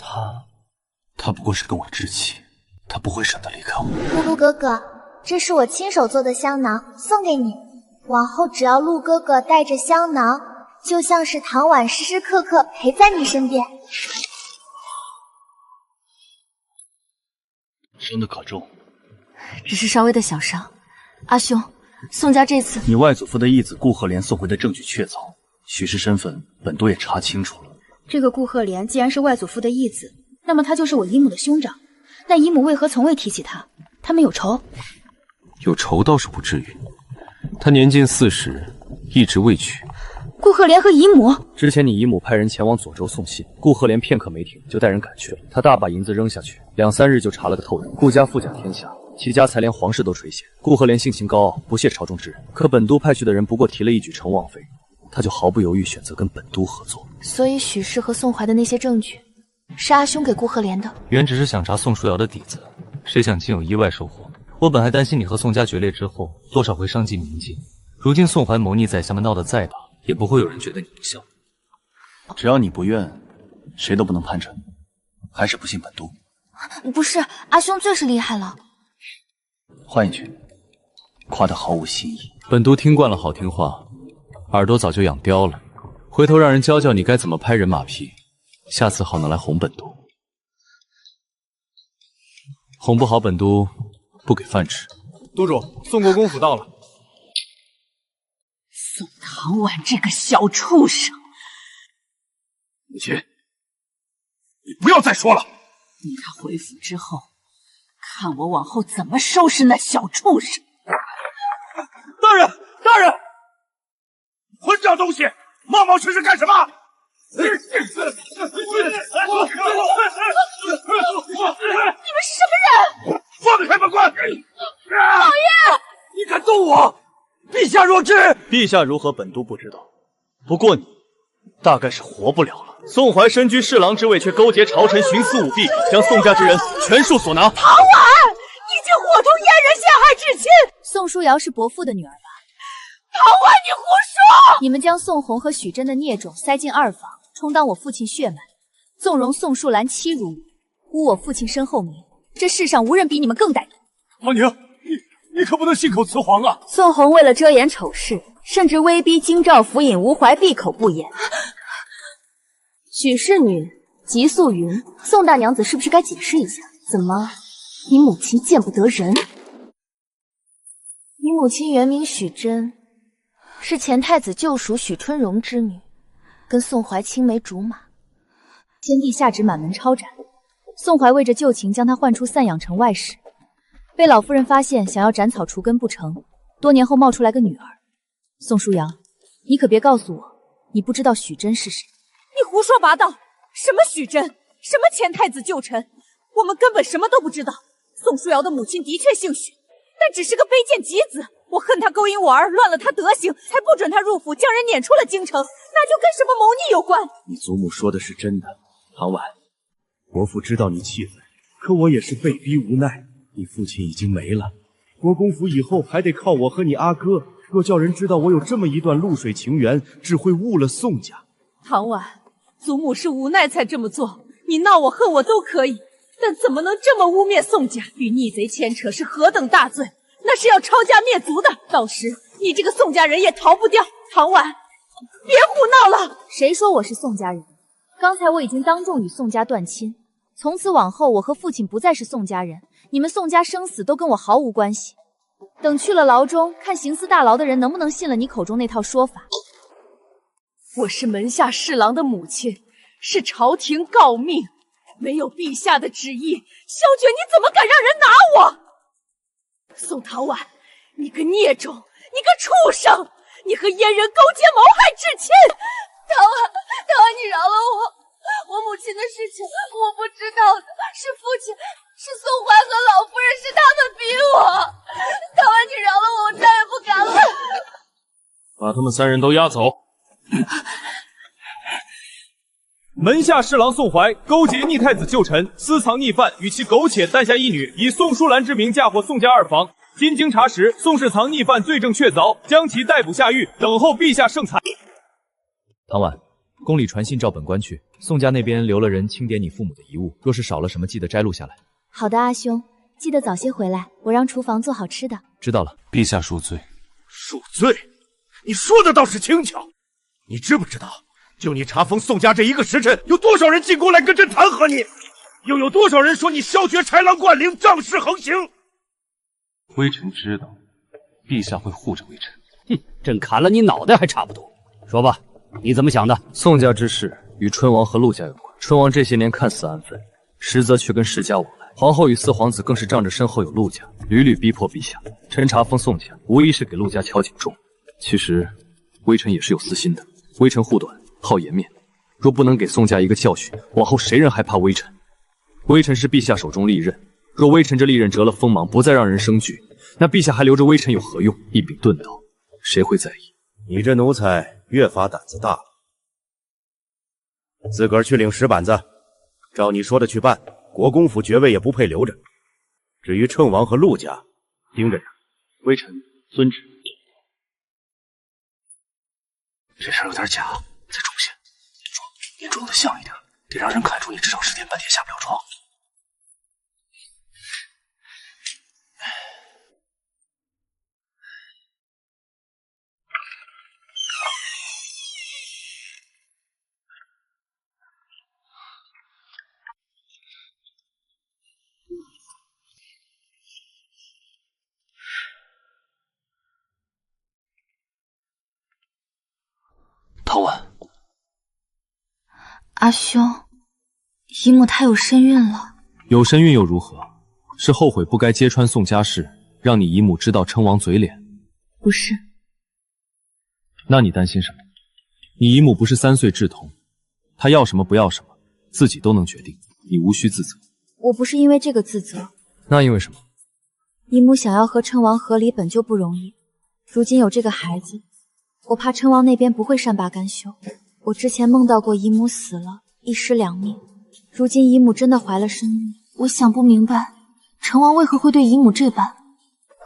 她不过是跟我置气，她不会舍得离开我。露露哥哥，这是我亲手做的香囊，送给你。往后只要陆哥哥带着香囊，就像是唐婉时时刻刻陪在你身边。伤得可重？只是稍微的小伤。阿兄，宋家这次……你外祖父的义子顾鹤莲送回的证据确凿，许氏身份本都也查清楚了。这个顾鹤莲既然是外祖父的义子，那么他就是我姨母的兄长。那姨母为何从未提起他？他们有仇？有仇倒是不至于。他年近40，一直未娶。顾鹤莲和姨母？之前你姨母派人前往左州送信，顾鹤莲片刻没停，就带人赶去了。他大把银子扔下去，2、3日就查了个透人。顾家富甲天下，其家才连皇室都垂涎。顾鹤莲性情高傲，不屑朝中之人，可本都派去的人不过提了一举成王妃，他就毫不犹豫选择跟本都合作。所以许氏和宋怀的那些证据，是阿兄给顾鹤莲的。原只是想查宋书瑶的底子，谁想竟有意外收获。我本还担心你和宋家决裂之后，多少会伤及民境。如今宋怀谋逆在下们闹得再大，也不会有人觉得你不孝。只要你不愿，谁都不能叛臣。还是不信本都？不是，阿兄最是厉害了。换一句，夸得毫无新意。本都听惯了好听话，耳朵早就养刁了。回头让人教教你该怎么拍人马屁，下次好能来哄本都。哄不好本都不给饭吃。都主，宋国公府到了。宋唐婉这个小畜生！母亲，你不要再说了。你他回府之后，看我往后怎么收拾那小畜生！大人，大人，混账东西，冒冒失失干什么？你们是什么人？放开本官！老爷，你敢动我？陛下若知，陛下如何，本都不知道。不过你大概是活不了了。宋怀身居侍郎之位，却勾结朝臣，徇私舞弊，将宋家之人全数所拿。唐婉，你竟伙同阉人陷害至亲！宋书瑶是伯父的女儿吧？唐婉，你胡说！你们将宋红和许真的孽种塞进二房，充当我父亲血脉，纵容宋树兰欺辱我，污我父亲身后名。这世上无人比你们更歹毒。王宁，你可不能信口雌黄啊！宋红为了遮掩丑事，甚至威逼京兆府尹吴怀闭口不言。许氏女吉素云，宋大娘子是不是该解释一下？怎么，你母亲见不得人？你母亲原名许真，是前太子旧属许春荣之女，跟宋怀青梅竹马。先帝下旨满门抄斩，宋怀为着旧情，将她唤出散养成外室，被老夫人发现，想要斩草除根不成，多年后冒出来个女儿。宋书瑶，你可别告诉我，你不知道许真是谁。你胡说八道！什么许真，什么前太子旧臣，我们根本什么都不知道。宋书瑶的母亲的确姓许，但只是个卑贱极子。我恨他勾引我儿，乱了他德行，才不准他入府，将人撵出了京城，那就跟什么谋逆有关。你祖母说的是真的，唐婉，伯父知道你气愤，可我也是被逼无奈。你父亲已经没了，国公府以后还得靠我和你阿哥。若叫人知道我有这么一段露水情缘，只会误了宋家。唐婉，祖母是无奈才这么做，你闹我恨我都可以，但怎么能这么污蔑宋家？与逆贼牵扯是何等大罪，那是要抄家灭族的，到时你这个宋家人也逃不掉。唐婉，别胡闹了！谁说我是宋家人？刚才我已经当众与宋家断亲，从此往后我和父亲不再是宋家人，你们宋家生死都跟我毫无关系。等去了牢中，看刑司大牢的人能不能信了你口中那套说法。我是门下侍郎的母亲，是朝廷诰命，没有陛下的旨意，萧决你怎么敢让人拿我？宋唐婉，你个孽种，你个畜生！你和阉人勾结谋害至亲！唐婉，你饶了我，我母亲的事情我不知道的，是父亲，是宋怀和老夫人，是他们逼我。唐婉，你饶了我，我再也不敢了。把他们3人都押走。门下侍郎宋怀勾结逆太子旧臣，私藏逆犯，与其苟且诞下一女，以宋淑兰之名嫁祸宋家2房。经查实，宋氏藏逆犯罪证确凿，将其逮捕下狱，等候陛下圣裁。唐婉，宫里传信召本官去，宋家那边留了人清点你父母的遗物，若是少了什么，记得摘录下来。好的，阿兄，记得早些回来，我让厨房做好吃的。知道了。陛下恕罪。恕罪？你说的倒是轻巧。你知不知道，就你查封宋家这1个时辰，有多少人进宫来跟朕弹劾你？又有多少人说你削爵豺狼冠陵，仗势横行？微臣知道，陛下会护着微臣。哼，朕砍了你脑袋还差不多。说吧，你怎么想的？宋家之事与春王和陆家有关，春王这些年看似安分，实则却跟世家往来。皇后与4皇子更是仗着身后有陆家，屡屡逼迫陛下。臣查封宋家，无疑是给陆家敲警钟。其实，微臣也是有私心的。微臣护短，好颜面，若不能给宋家一个教训，往后谁人还怕微臣？微臣是陛下手中利刃，若微臣这利刃折了锋芒，不再让人生惧，那陛下还留着微臣有何用？一柄钝刀，谁会在意？你这奴才越发胆子大了，自个儿去领10板子，照你说的去办。国公府爵位也不配留着。至于称王和陆家，盯着点，微臣遵旨。这事有点假，再重现，你装得像一点，得让人看出你至少10天半天下不了床。唐婉，阿兄，姨母她有身孕了。有身孕又如何？是后悔不该揭穿宋家事，让你姨母知道称王嘴脸？不是。那你担心什么？你姨母不是3岁稚童，她要什么不要什么，自己都能决定，你无需自责。我不是因为这个自责。那因为什么？姨母想要和称王和离本就不容易，如今有这个孩子，我怕称王那边不会善罢甘休。我之前梦到过姨母死了，一尸两命，如今姨母真的怀了身孕。我想不明白，成王为何会对姨母这般，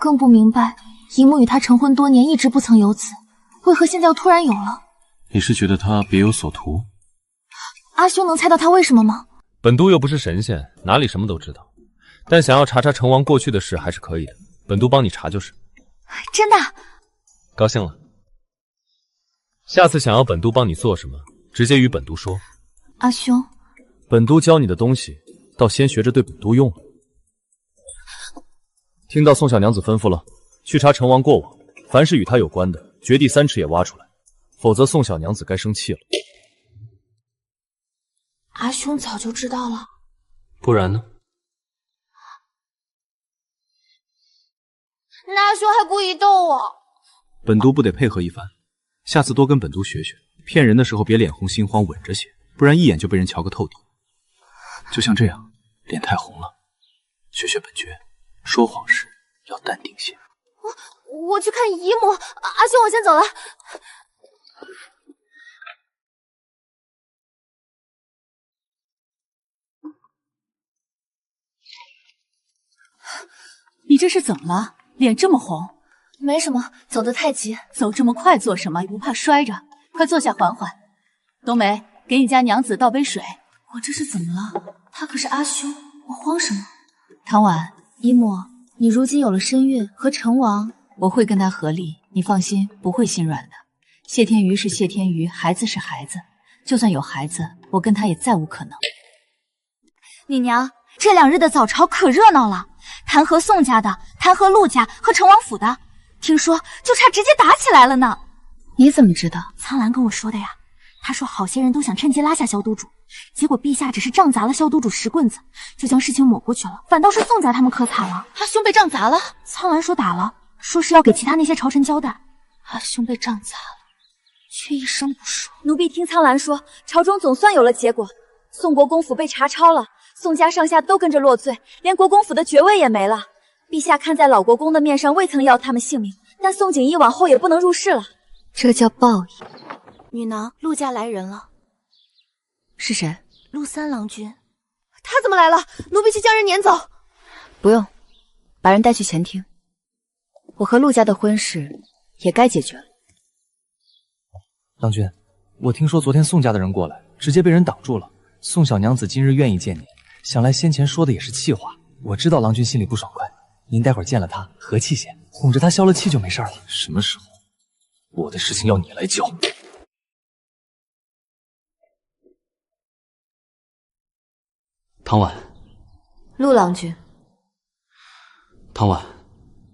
更不明白姨母与他成婚多年一直不曾有子，为何现在又突然有了？你是觉得他别有所图？阿兄能猜到他为什么吗？本都又不是神仙，哪里什么都知道。但想要查成王过去的事还是可以的，本都帮你查就是。真的？高兴了。下次想要本都帮你做什么，直接与本都说。阿兄，本都教你的东西，倒先学着对本都用了。听到宋小娘子吩咐了，去查成王过往，凡是与他有关的，掘地3尺也挖出来，否则宋小娘子该生气了。阿兄早就知道了，不然呢？那阿兄还故意逗我。本都不得配合一番，下次多跟本都学学，骗人的时候别脸红心慌，稳着些，不然一眼就被人瞧个透底。就像这样，脸太红了，学学本爵，说谎时要淡定些。我去看姨母，阿兄我先走了。你这是怎么了？脸这么红？没什么，走得太急。走这么快做什么？也不怕摔着？快坐下缓缓。冬梅，给你家娘子倒杯水。我这是怎么了？他可是阿兄，我慌什么？唐婉，姨母，你如今有了身孕，和成王，我会跟他合力，你放心，不会心软的。谢天瑜是谢天瑜，孩子是孩子，就算有孩子，我跟他也再无可能。你娘，这2日的早朝可热闹了，弹劾宋家的，弹劾陆家和成王府的，听说就差直接打起来了呢。你怎么知道？苍兰跟我说的呀。他说好些人都想趁机拉下萧督主，结果陛下只是杖砸了萧督主10棍子，就将事情抹过去了，反倒是宋家他们可惨了。阿兄被杖砸了？苍兰说打了，说是要给其他那些朝臣交代。阿兄被杖砸了，却一声不说。奴婢听苍兰说，朝中总算有了结果，宋国公府被查抄了，宋家上下都跟着落罪，连国公府的爵位也没了。陛下看在老国公的面上，未曾要他们性命，但宋景逸往后也不能入仕了。这叫报应。女郎，陆家来人了。是谁？陆三郎君。他怎么来了？奴婢去将人撵走。不用，把人带去前厅。我和陆家的婚事也该解决了。郎君，我听说昨天宋家的人过来，直接被人挡住了。宋小娘子今日愿意见您，想来先前说的也是气话。我知道郎君心里不爽快，您待会儿见了他和气些，哄着他消了气就没事了。什么时候？我的事情要你来教。唐婉，陆郎君，唐婉，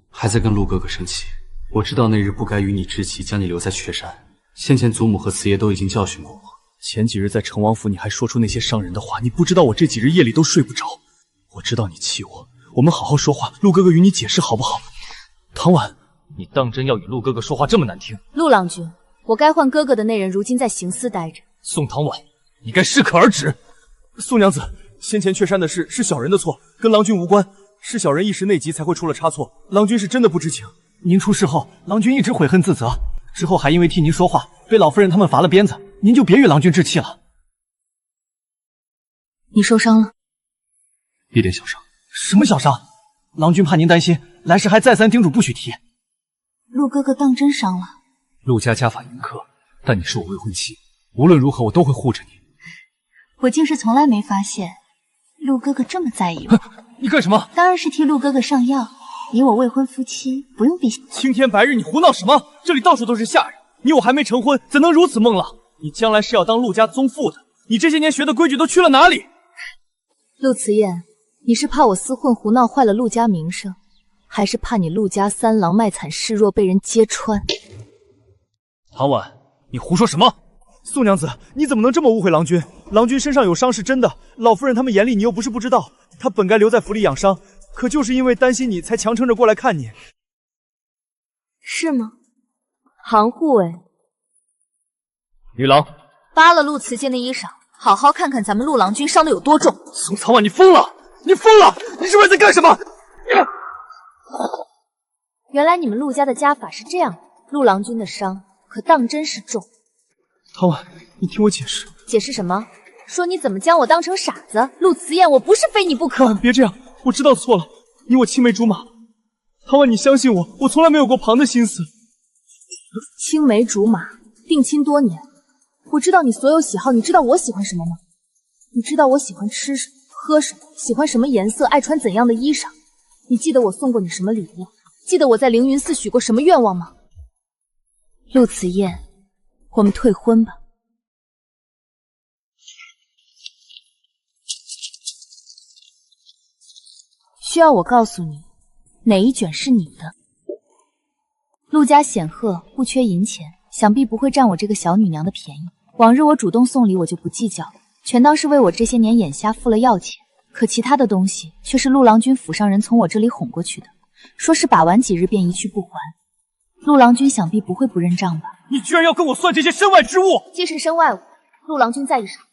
还在跟陆哥哥生气。我知道那日不该与你知己，将你留在雀山。先前祖母和慈爷都已经教训过我。前几日在成王府，你还说出那些伤人的话，你不知道我这几日夜里都睡不着。我知道你气我，我们好好说话，陆哥哥与你解释好不好？唐婉，你当真要与陆哥哥说话这么难听？陆郎君，我该换哥哥的那人如今在行司待着。宋唐婉，你该适可而止。宋娘子，先前雀山的事是小人的错，跟郎君无关，是小人一时内急才会出了差错，郎君是真的不知情。您出事后，郎君一直悔恨自责，之后还因为替您说话，被老夫人他们罚了鞭子，您就别与郎君置气了。你受伤了？一点小伤。什么小伤？郎君怕您担心，来时还再三叮嘱不许提。陆哥哥当真伤了？陆家家法严苛，但你是我未婚妻，无论如何我都会护着你。我竟是从来没发现陆哥哥这么在意我。你干什么？当然是替陆哥哥上药。你我未婚夫妻，不用陛下。青天白日，你胡闹什么？这里到处都是下人，你我还没成婚，怎能如此孟浪？你将来是要当陆家宗父的，你这些年学的规矩都去了哪里？陆慈燕，你是怕我厮混胡闹坏了陆家名声，还是怕你陆家三郎卖惨示弱被人揭穿？唐婉，你胡说什么？宋娘子，你怎么能这么误会郎君？郎君身上有伤是真的，老夫人他们眼里你又不是不知道，他本该留在府里养伤，可就是因为担心你，才强撑着过来看你。是吗？行户哎！女郎，扒了陆慈剑的衣裳，好好看看咱们陆郎君伤的有多重。宋唐婉，你疯了！你疯了！你是不是在干什么？原来你们陆家的家法是这样，陆郎君的伤可当真是重。唐婉，你听我解释。解释什么？说你怎么将我当成傻子？陆慈燕，我不是非你不可。别这样，我知道错了，你我青梅竹马。唐婉，你相信我，我从来没有过旁的心思。青梅竹马，定亲多年，我知道你所有喜好，你知道我喜欢什么吗？你知道我喜欢吃什么、喝什么，喜欢什么颜色，爱穿怎样的衣裳？你记得我送过你什么礼物？记得我在凌云寺许过什么愿望吗？陆慈燕，我们退婚吧。需要我告诉你，哪一卷是你的？陆家显赫，不缺银钱，想必不会占我这个小女娘的便宜。往日我主动送礼，我就不计较，全当是为我这些年眼瞎付了药钱。可其他的东西，却是陆郎君府上人从我这里哄过去的，说是把玩几日便一去不还。陆郎君想必不会不认账吧？你居然要跟我算这些身外之物！既是身外物，陆郎君在意什么？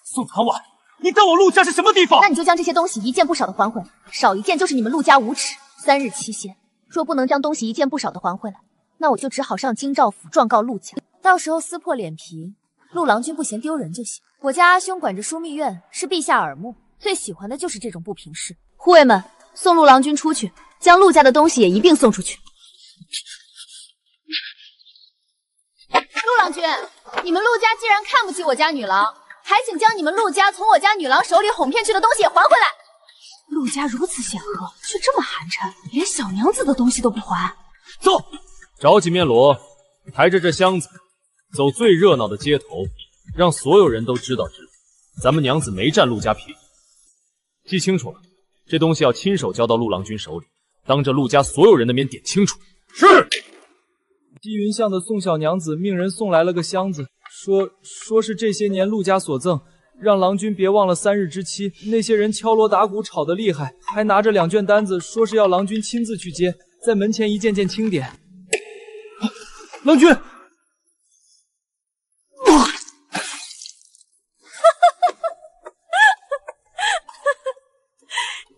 宋唐婉，你当我陆家是什么地方？那你就将这些东西一件不少的还回来，少一件就是你们陆家无耻。3日期限，若不能将东西一件不少的还回来，那我就只好上京兆府状告陆家，到时候撕破脸皮，陆郎君不嫌丢人就行。我家阿兄管着枢密院，是陛下耳目，最喜欢的就是这种不平事。护卫们，送陆郎君出去，将陆家的东西也一并送出去。陆郎君，你们陆家既然看不起我家女郎，还请将你们陆家从我家女郎手里哄骗去的东西也还回来。陆家如此显赫，却这么寒碜，连小娘子的东西都不还。走，找几面锣，抬着这箱子，走最热闹的街头，让所有人都知道咱们娘子没占陆家便宜。记清楚了，这东西要亲手交到陆郎君手里，当着陆家所有人的面点清楚。是。积云巷的宋小娘子命人送来了个箱子，说是这些年陆家所赠，让郎君别忘了3日之期。那些人敲锣打鼓吵得厉害，还拿着2卷单子，说是要郎君亲自去接。在门前一件件清点。郎君，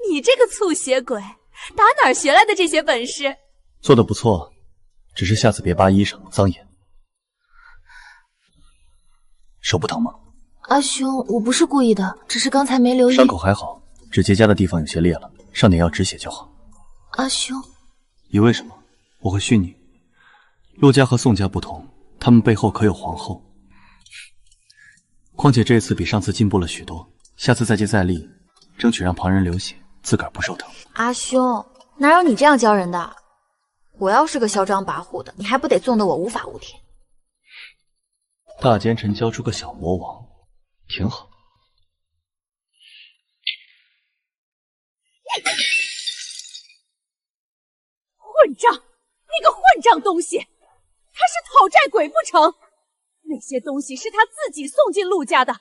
你这个醋血鬼，打哪儿学来的这些本事？做得不错，只是下次别扒衣裳脏眼。手不疼吗？阿兄，我不是故意的，只是刚才没留意。伤口还好，只结痂的地方有些裂了，上点药止血就好。阿兄，你为什么？我会训你。陆家和宋家不同，他们背后可有皇后。况且这次比上次进步了许多，下次再接再厉，争取让旁人流血，自个儿不受疼。阿兄，哪有你这样教人的？我要是个嚣张跋扈的，你还不得纵得我无法无天？大奸臣教出个小魔王，挺好。混账！那个混账东西，他是讨债鬼不成？那些东西是他自己送进陆家的，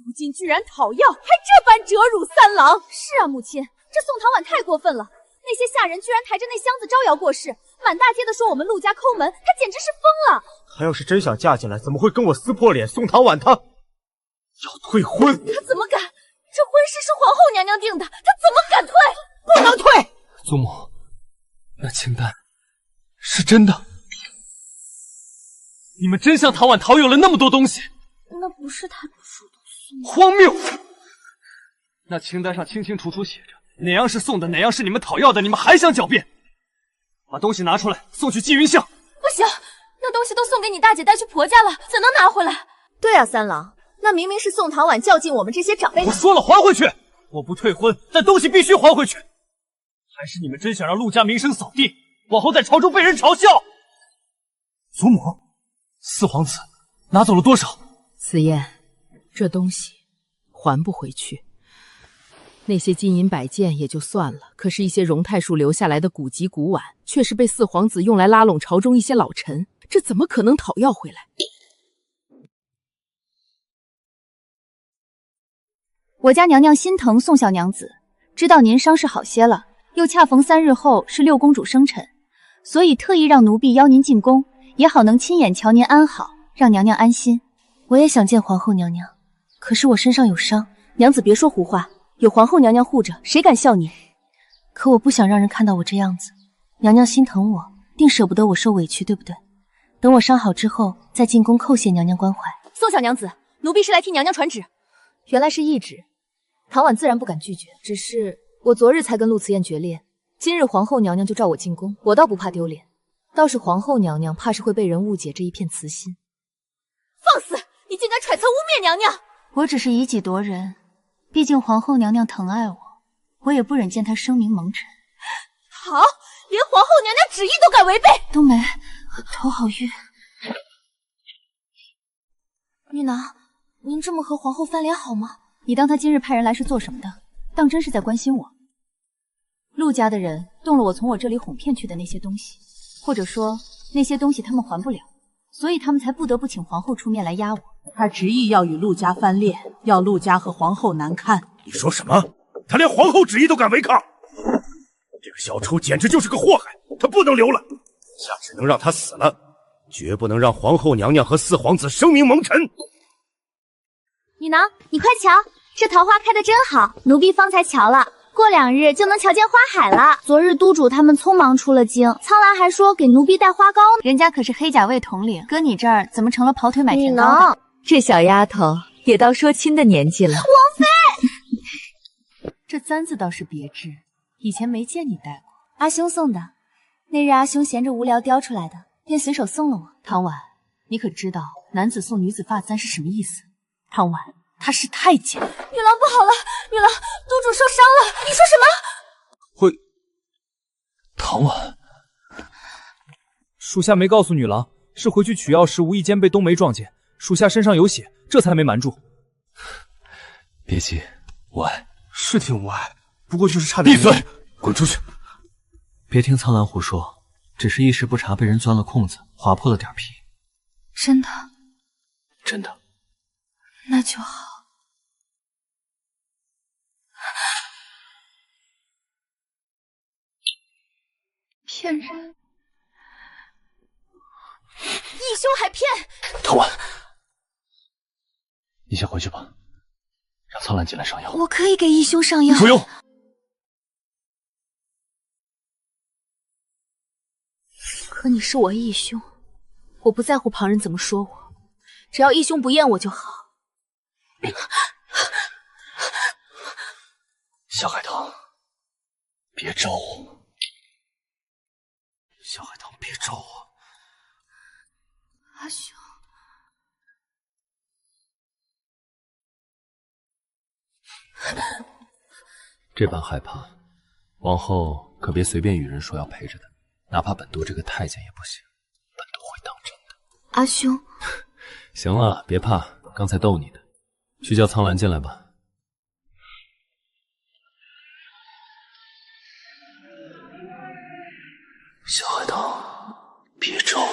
如今居然讨要，还这般折辱三郎。是啊，母亲，这宋唐婉太过分了。那些下人居然抬着那箱子招摇过市，满大街的说我们陆家抠门，他简直是疯了。他要是真想嫁进来，怎么会跟我撕破脸？宋唐婉她要退婚，他怎么敢？这婚事是皇后娘娘定的，他怎么敢退？不能退！祖母，那清单是真的。你们真向唐婉讨有了那么多东西？那不是他主动送的。荒谬！那清单上清清楚楚写着哪样是送的，哪样是你们讨要的，你们还想狡辩？把东西拿出来，送去纪云巷。不行，那东西都送给你大姐带去婆家了，怎能拿回来？对啊，三郎，那明明是宋唐婉较劲我们这些长辈。我说了，还回去！我不退婚，但东西必须还回去。还是你们真想让陆家名声扫地，往后在朝中被人嘲笑？祖母，四皇子拿走了多少？紫燕，这东西还不回去。那些金银摆件也就算了，可是一些荣太术留下来的古籍古碗，却是被四皇子用来拉拢朝中一些老臣，这怎么可能讨要回来？我家娘娘心疼宋小娘子，知道您伤势好些了，又恰逢3日后是六公主生辰，所以特意让奴婢邀您进宫，也好能亲眼瞧您安好，让娘娘安心。我也想见皇后娘娘，可是我身上有伤。娘子别说胡话，有皇后娘娘护着，谁敢笑你？可我不想让人看到我这样子，娘娘心疼我，定舍不得我受委屈，对不对？等我伤好之后，再进宫叩谢娘娘关怀。宋小娘子，奴婢是来替娘娘传旨。原来是懿旨，唐婉自然不敢拒绝，只是我昨日才跟陆慈燕决裂，今日皇后娘娘就召我进宫，我倒不怕丢脸，倒是皇后娘娘怕是会被人误解这一片慈心。放肆！你竟敢揣测污蔑娘娘！我只是以己夺人，毕竟皇后娘娘疼爱我，我也不忍见她声名蒙尘。好，连皇后娘娘旨意都敢违背！冬梅，头好晕。玉郎，您这么和皇后翻脸好吗？你当她今日派人来是做什么的？当真是在关心我。陆家的人动了我从我这里哄骗去的那些东西，或者说那些东西他们还不了，所以他们才不得不请皇后出面来压我。他执意要与陆家翻脸，要陆家和皇后难堪。你说什么？他连皇后旨意都敢违抗，这个小畜简直就是个祸害，他不能留了，下只能让他死了，绝不能让皇后娘娘和四皇子声名蒙尘。女郎，你快瞧，这桃花开得真好，奴婢方才瞧了，过2日就能瞧见花海了。昨日督主他们匆忙出了京，苍兰还说给奴婢带花糕呢。人家可是黑甲卫统领，搁你这儿怎么成了跑腿买甜糕的？这小丫头也到说亲的年纪了。王妃，这簪子倒是别致，以前没见你戴过。阿兄送的，那日阿兄闲着无聊叼出来的，便随手送了我。唐婉，你可知道男子送女子发簪是什么意思？唐婉，她是太监。女郎不好了，女郎，督主受伤了。你说什么？会，唐婉，属下没告诉女郎，是回去取药时无意间被冬梅撞见，属下身上有血，这才没瞒住。别急，无碍。是挺无碍，不过就是差点。闭嘴，滚出去！别听苍兰胡说，只是一时不察被人钻了空子，划破了点皮。真的？真的。那就好。骗人！义兄还骗！唐婉，你先回去吧，让苍兰进来上药。我可以给义兄上药。不用。可你是我义兄，我不在乎旁人怎么说我，只要义兄不厌我就好。小海棠，别招我！小海棠，别招我！阿兄，这般害怕，往后可别随便与人说要陪着他，哪怕本都这个太监也不行，本都会当真的。阿兄，行了，别怕，刚才逗你的，去叫苍兰进来吧。小海棠，别招我！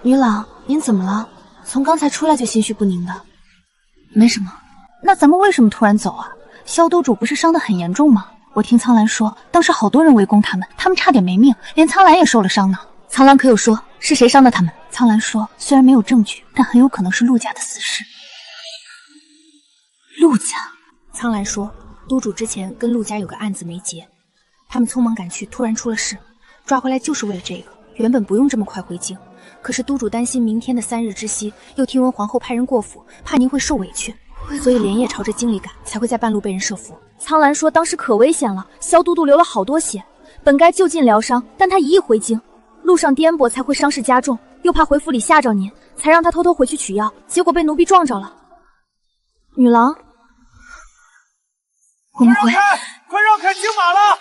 女老，您怎么了？从刚才出来就心绪不宁的。没什么。那咱们为什么突然走啊？萧督主不是伤得很严重吗？我听苍兰说，当时好多人围攻他们，他们差点没命，连苍兰也受了伤呢。苍兰可有说是谁伤的他们？苍兰说，虽然没有证据，但很有可能是陆家的死士。陆家？苍兰说，督主之前跟陆家有个案子没结，他们匆忙赶去，突然出了事，抓回来就是为了这个。原本不用这么快回京，可是督主担心明天的3日之夕，又听闻皇后派人过府，怕您会受委屈，所以连夜朝着京里赶，才会在半路被人设伏。苍兰说当时可危险了，萧都督流了好多血，本该就近疗伤，但他一意回京，路上颠簸才会伤势加重，又怕回府里吓着您，才让他偷偷回去取药，结果被奴婢撞着了。女郎，我们回。快让开青马了！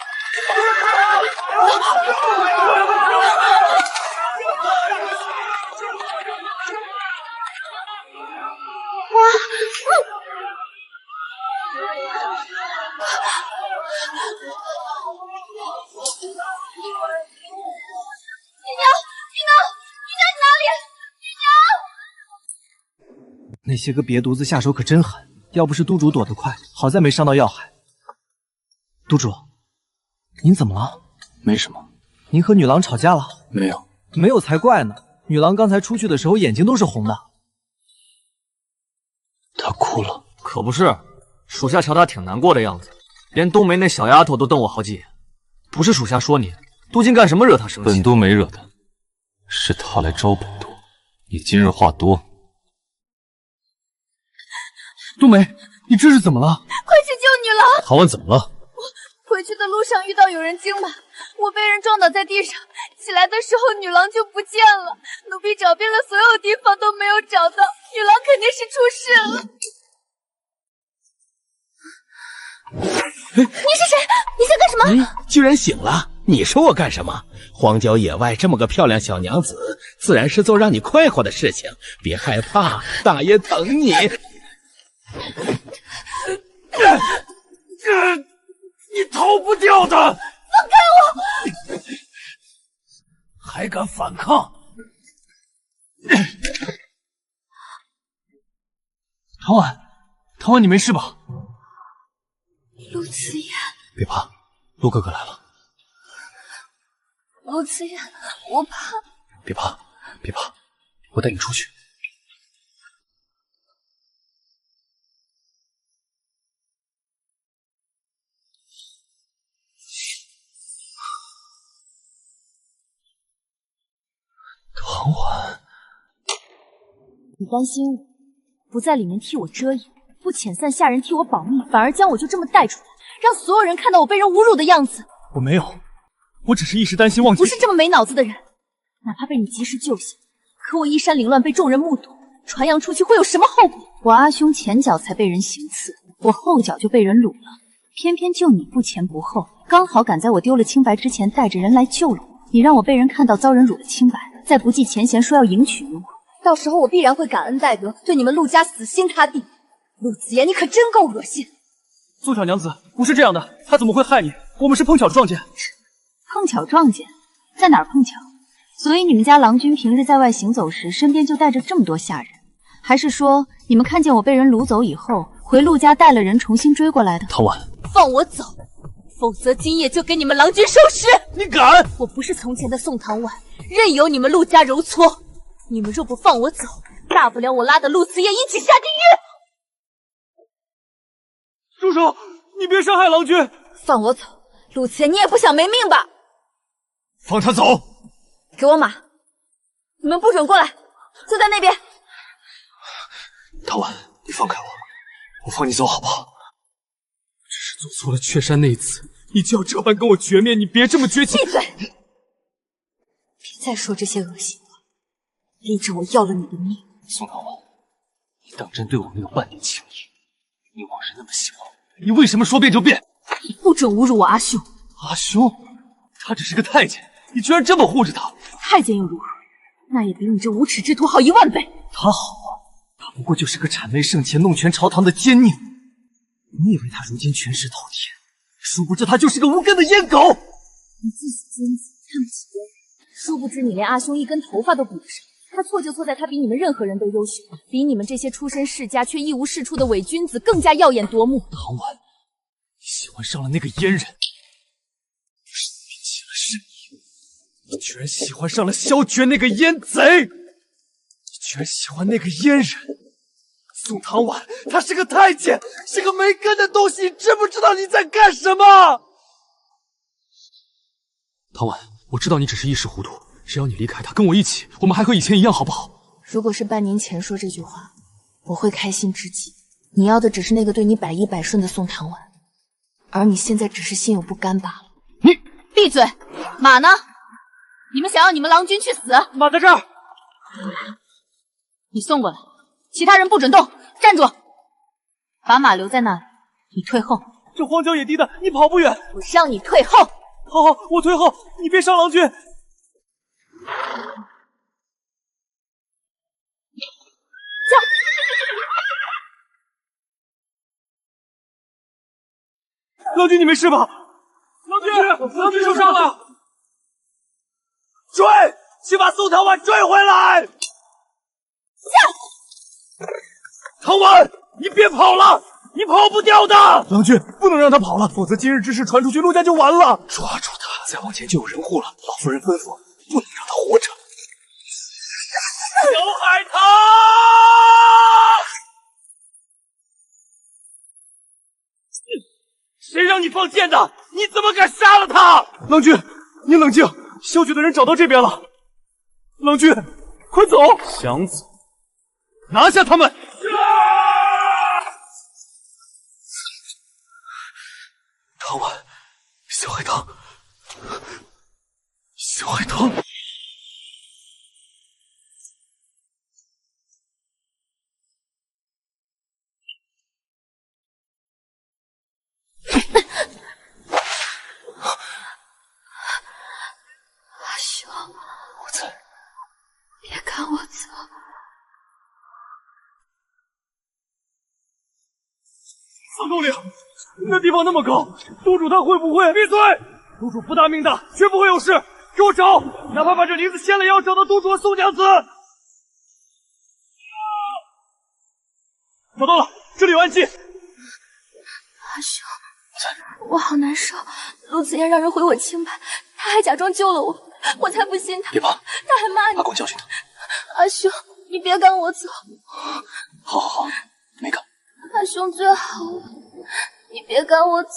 那些个瘪犊子下手可真狠，要不是督主躲得快，好在没伤到要害。督主，您怎么了？没什么。您和女郎吵架了？没有，没有才怪呢。女郎刚才出去的时候眼睛都是红的。她哭了。可不是，属下瞧她挺难过的样子，连冬梅那小丫头都瞪我好几眼。不是属下说你，都京干什么惹她生气？本都没惹她，是她来招本都。你今日话多。冬梅，你这是怎么了？快去救女郎！唐婉怎么了？回去的路上遇到有人惊马，我被人撞倒在地上，起来的时候女郎就不见了。奴婢找遍了所有地方都没有找到，女郎肯定是出事了。你是谁？你在干什么？居然醒了！你说我干什么？荒郊野外这么个漂亮小娘子，自然是做让你快活的事情。别害怕，大爷疼你。你逃不掉的！放开我！还敢反抗？唐婉，唐婉，你没事吧？陆慈言，别怕，陆哥哥来了。陆慈言，我怕。别怕，别怕，我带你出去。唐婉，你担心我，不在里面替我遮掩，不遣散下人替我保密，反而将我就这么带出来，让所有人看到我被人侮辱的样子。我没有，我只是一时担心忘记。不是这么没脑子的人，哪怕被你及时救下，可我衣衫凌乱被众人目睹，传扬出去会有什么后果？我阿兄前脚才被人行刺，我后脚就被人掳了，偏偏就你不前不后，刚好赶在我丢了清白之前带着人来救了我。你让我被人看到遭人辱了清白，再不计前嫌说要迎娶于我，到时候我必然会感恩戴德，对你们陆家死心塌地。陆子言，你可真够恶心！宋小娘子不是这样的，她怎么会害你？我们是碰巧撞见。碰巧撞见？在哪儿碰巧？所以你们家郎君平日在外行走时，身边就带着这么多下人？还是说你们看见我被人掳走以后，回陆家带了人重新追过来的？唐婉，放我走！否则今夜就给你们郎君收尸！你敢！我不是从前的宋唐婉，任由你们陆家揉搓。你们若不放我走，大不了我拉着陆慈夜一起下地狱。住手！你别伤害郎君！放我走，陆慈夜，你也不想没命吧？放他走！给我马！你们不准过来，就在那边。唐婉，你放开我，我放你走好不好？只是做错了雀山那一次，你就要这般跟我决灭？你别这么绝情！闭嘴！别再说这些恶心话，逼着我要了你的命。宋唐婉，你当真对我没有半点情谊？你往日那么喜欢我，你为什么说变就变？你不准侮辱我阿兄！阿兄，他只是个太监，你居然这么护着他？太监又如何？那也比你这无耻之徒好10000倍。他好啊，他不过就是个谄媚圣贤、弄权朝堂的奸佞。你以为他如今权势滔天，殊不知他就是个无根的阉狗。你自诩君子，看不起别人，殊不知你连阿兄一根头发都比不上。他错就错在他比你们任何人都优秀，比你们这些出身世家却一无是处的伪君子更加耀眼夺目。唐婉，你喜欢上了那个阉人，是你起了甚意。你居然喜欢上了萧决那个阉贼，你居然喜欢那个阉人。宋唐婉，他是个太监，是个没根的东西，你知不知道你在干什么？唐婉，我知道你只是一时糊涂，只要你离开他，跟我一起，我们还和以前一样，好不好？如果是半年前说这句话，我会开心至极。你要的只是那个对你百依百顺的宋唐婉，而你现在只是心有不甘罢了。你闭嘴！马呢？你们想要你们郎君去死？马在这儿。你送过来，其他人不准动，站住！把马留在那里，你退后。这荒郊野地的，你跑不远。我让你退后。好好，我退后，你别伤郎君。郎君，你没事吧？郎君受伤了！追！去把宋唐婉追回来！唐婉，你别跑了，你跑不掉的！郎君，不能让他跑了，否则今日之事传出去，陆家就完了。抓住他！再往前就有人护了。老夫人吩咐，不能让他活着。小海棠！谁让你放箭的？你怎么敢杀了他？郎君，你冷静。萧决的人找到这边了。郎君，快走！想走，拿下他们！唐婉，小海棠，小海棠。阿兄，我在，别赶我走。4公里，那地方那么高，督主他会不会？闭嘴！督主福大命大，绝不会有事。给我找，哪怕把这林子掀了，也要找到督主和宋娘子。找到了，这里有暗器。阿兄，我好难受。陆子言让人毁我清白，他还假装救了我，我才不信他。别怕，他还骂你。阿广教训他。阿兄，你别赶我走。好好好，没赶。阿兄最好了，你别赶我走。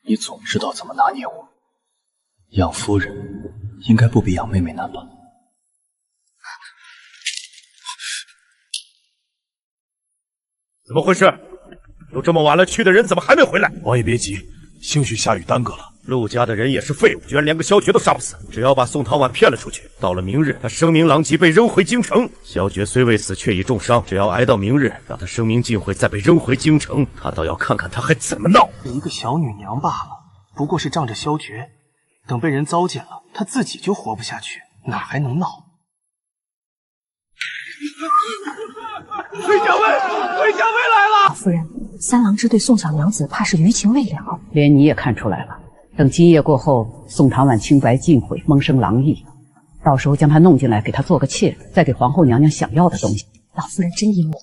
你总知道怎么拿捏我。养夫人应该不比养妹妹难吧？怎么回事？都这么晚了，去的人怎么还没回来？王爷别急，兴许下雨耽搁了。陆家的人也是废物，居然连个萧决都杀不死。只要把宋唐婉骗了出去，到了明日，他声名狼藉，被扔回京城。萧决虽未死，却已重伤。只要挨到明日，让他声名尽毁，再被扔回京城，他倒要看看他还怎么闹。一个小女娘罢了，不过是仗着萧决，等被人糟践了，他自己就活不下去，哪还能闹？崔小薇，崔小薇来了！夫人，三郎之对宋小娘子怕是余情未了，连你也看出来了。等今夜过后，宋唐婉清白尽毁，萌生狼意，到时候将她弄进来，给她做个妾，再给皇后娘娘想要的东西。老夫人真阴谋。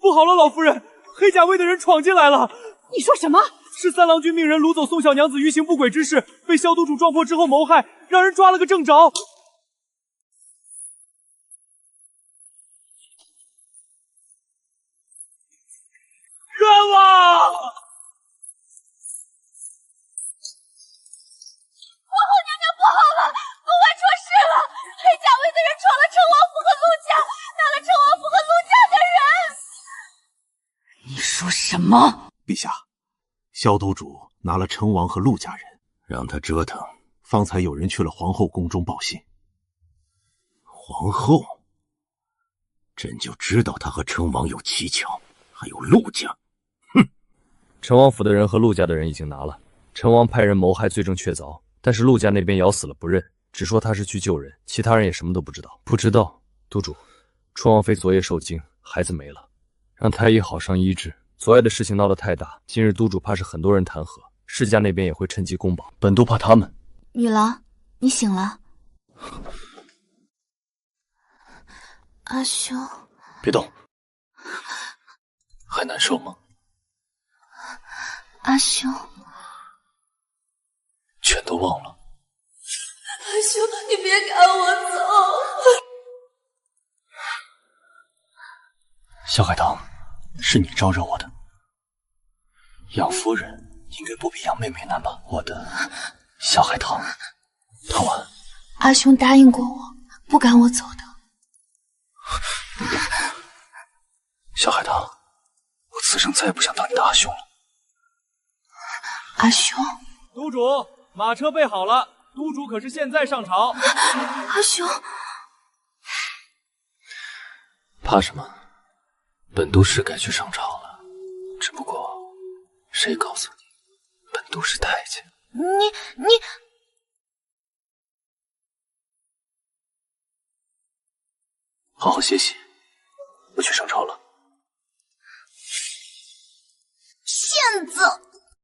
不好了，老夫人，黑甲卫的人闯进来了！你说什么？是三郎君命人掳走宋小娘子于行不轨之事，被萧督主撞破之后谋害，让人抓了个正着。冤枉！皇后娘娘不好了，宫外出事了！黑甲卫的人闯了成王府和陆家，拿了成王府和陆家的人。你说什么？陛下，萧督主拿了成王和陆家人，让他折腾。方才有人去了皇后宫中报信。皇后，朕就知道他和成王有蹊跷，还有陆家。哼！成王府的人和陆家的人已经拿了，成王派人谋害，罪证确凿，但是陆家那边咬死了不认，只说他是去救人，其他人也什么都不知道。不知道，督主，春王妃昨夜受惊，孩子没了，让太医好生医治。昨夜的事情闹得太大，今日督主怕是很多人弹劾，世家那边也会趁机攻榜。本督怕他们。女郎，你醒了。阿兄，别动。还难受吗？阿兄，全都忘了。阿兄，你别赶我走。小海棠，是你招惹我的。杨夫人应该不比杨妹妹难吧？我的小海棠，唐婉，阿兄答应过我，不赶我走的。小海棠，我此生再也不想当你的阿兄了。阿兄，督主，马车备好了，督主可是现在上朝。阿兄，怕什么？本督是该去上朝了，只不过谁告诉你，本督是太监？你好好歇息，我去上朝了。骗子！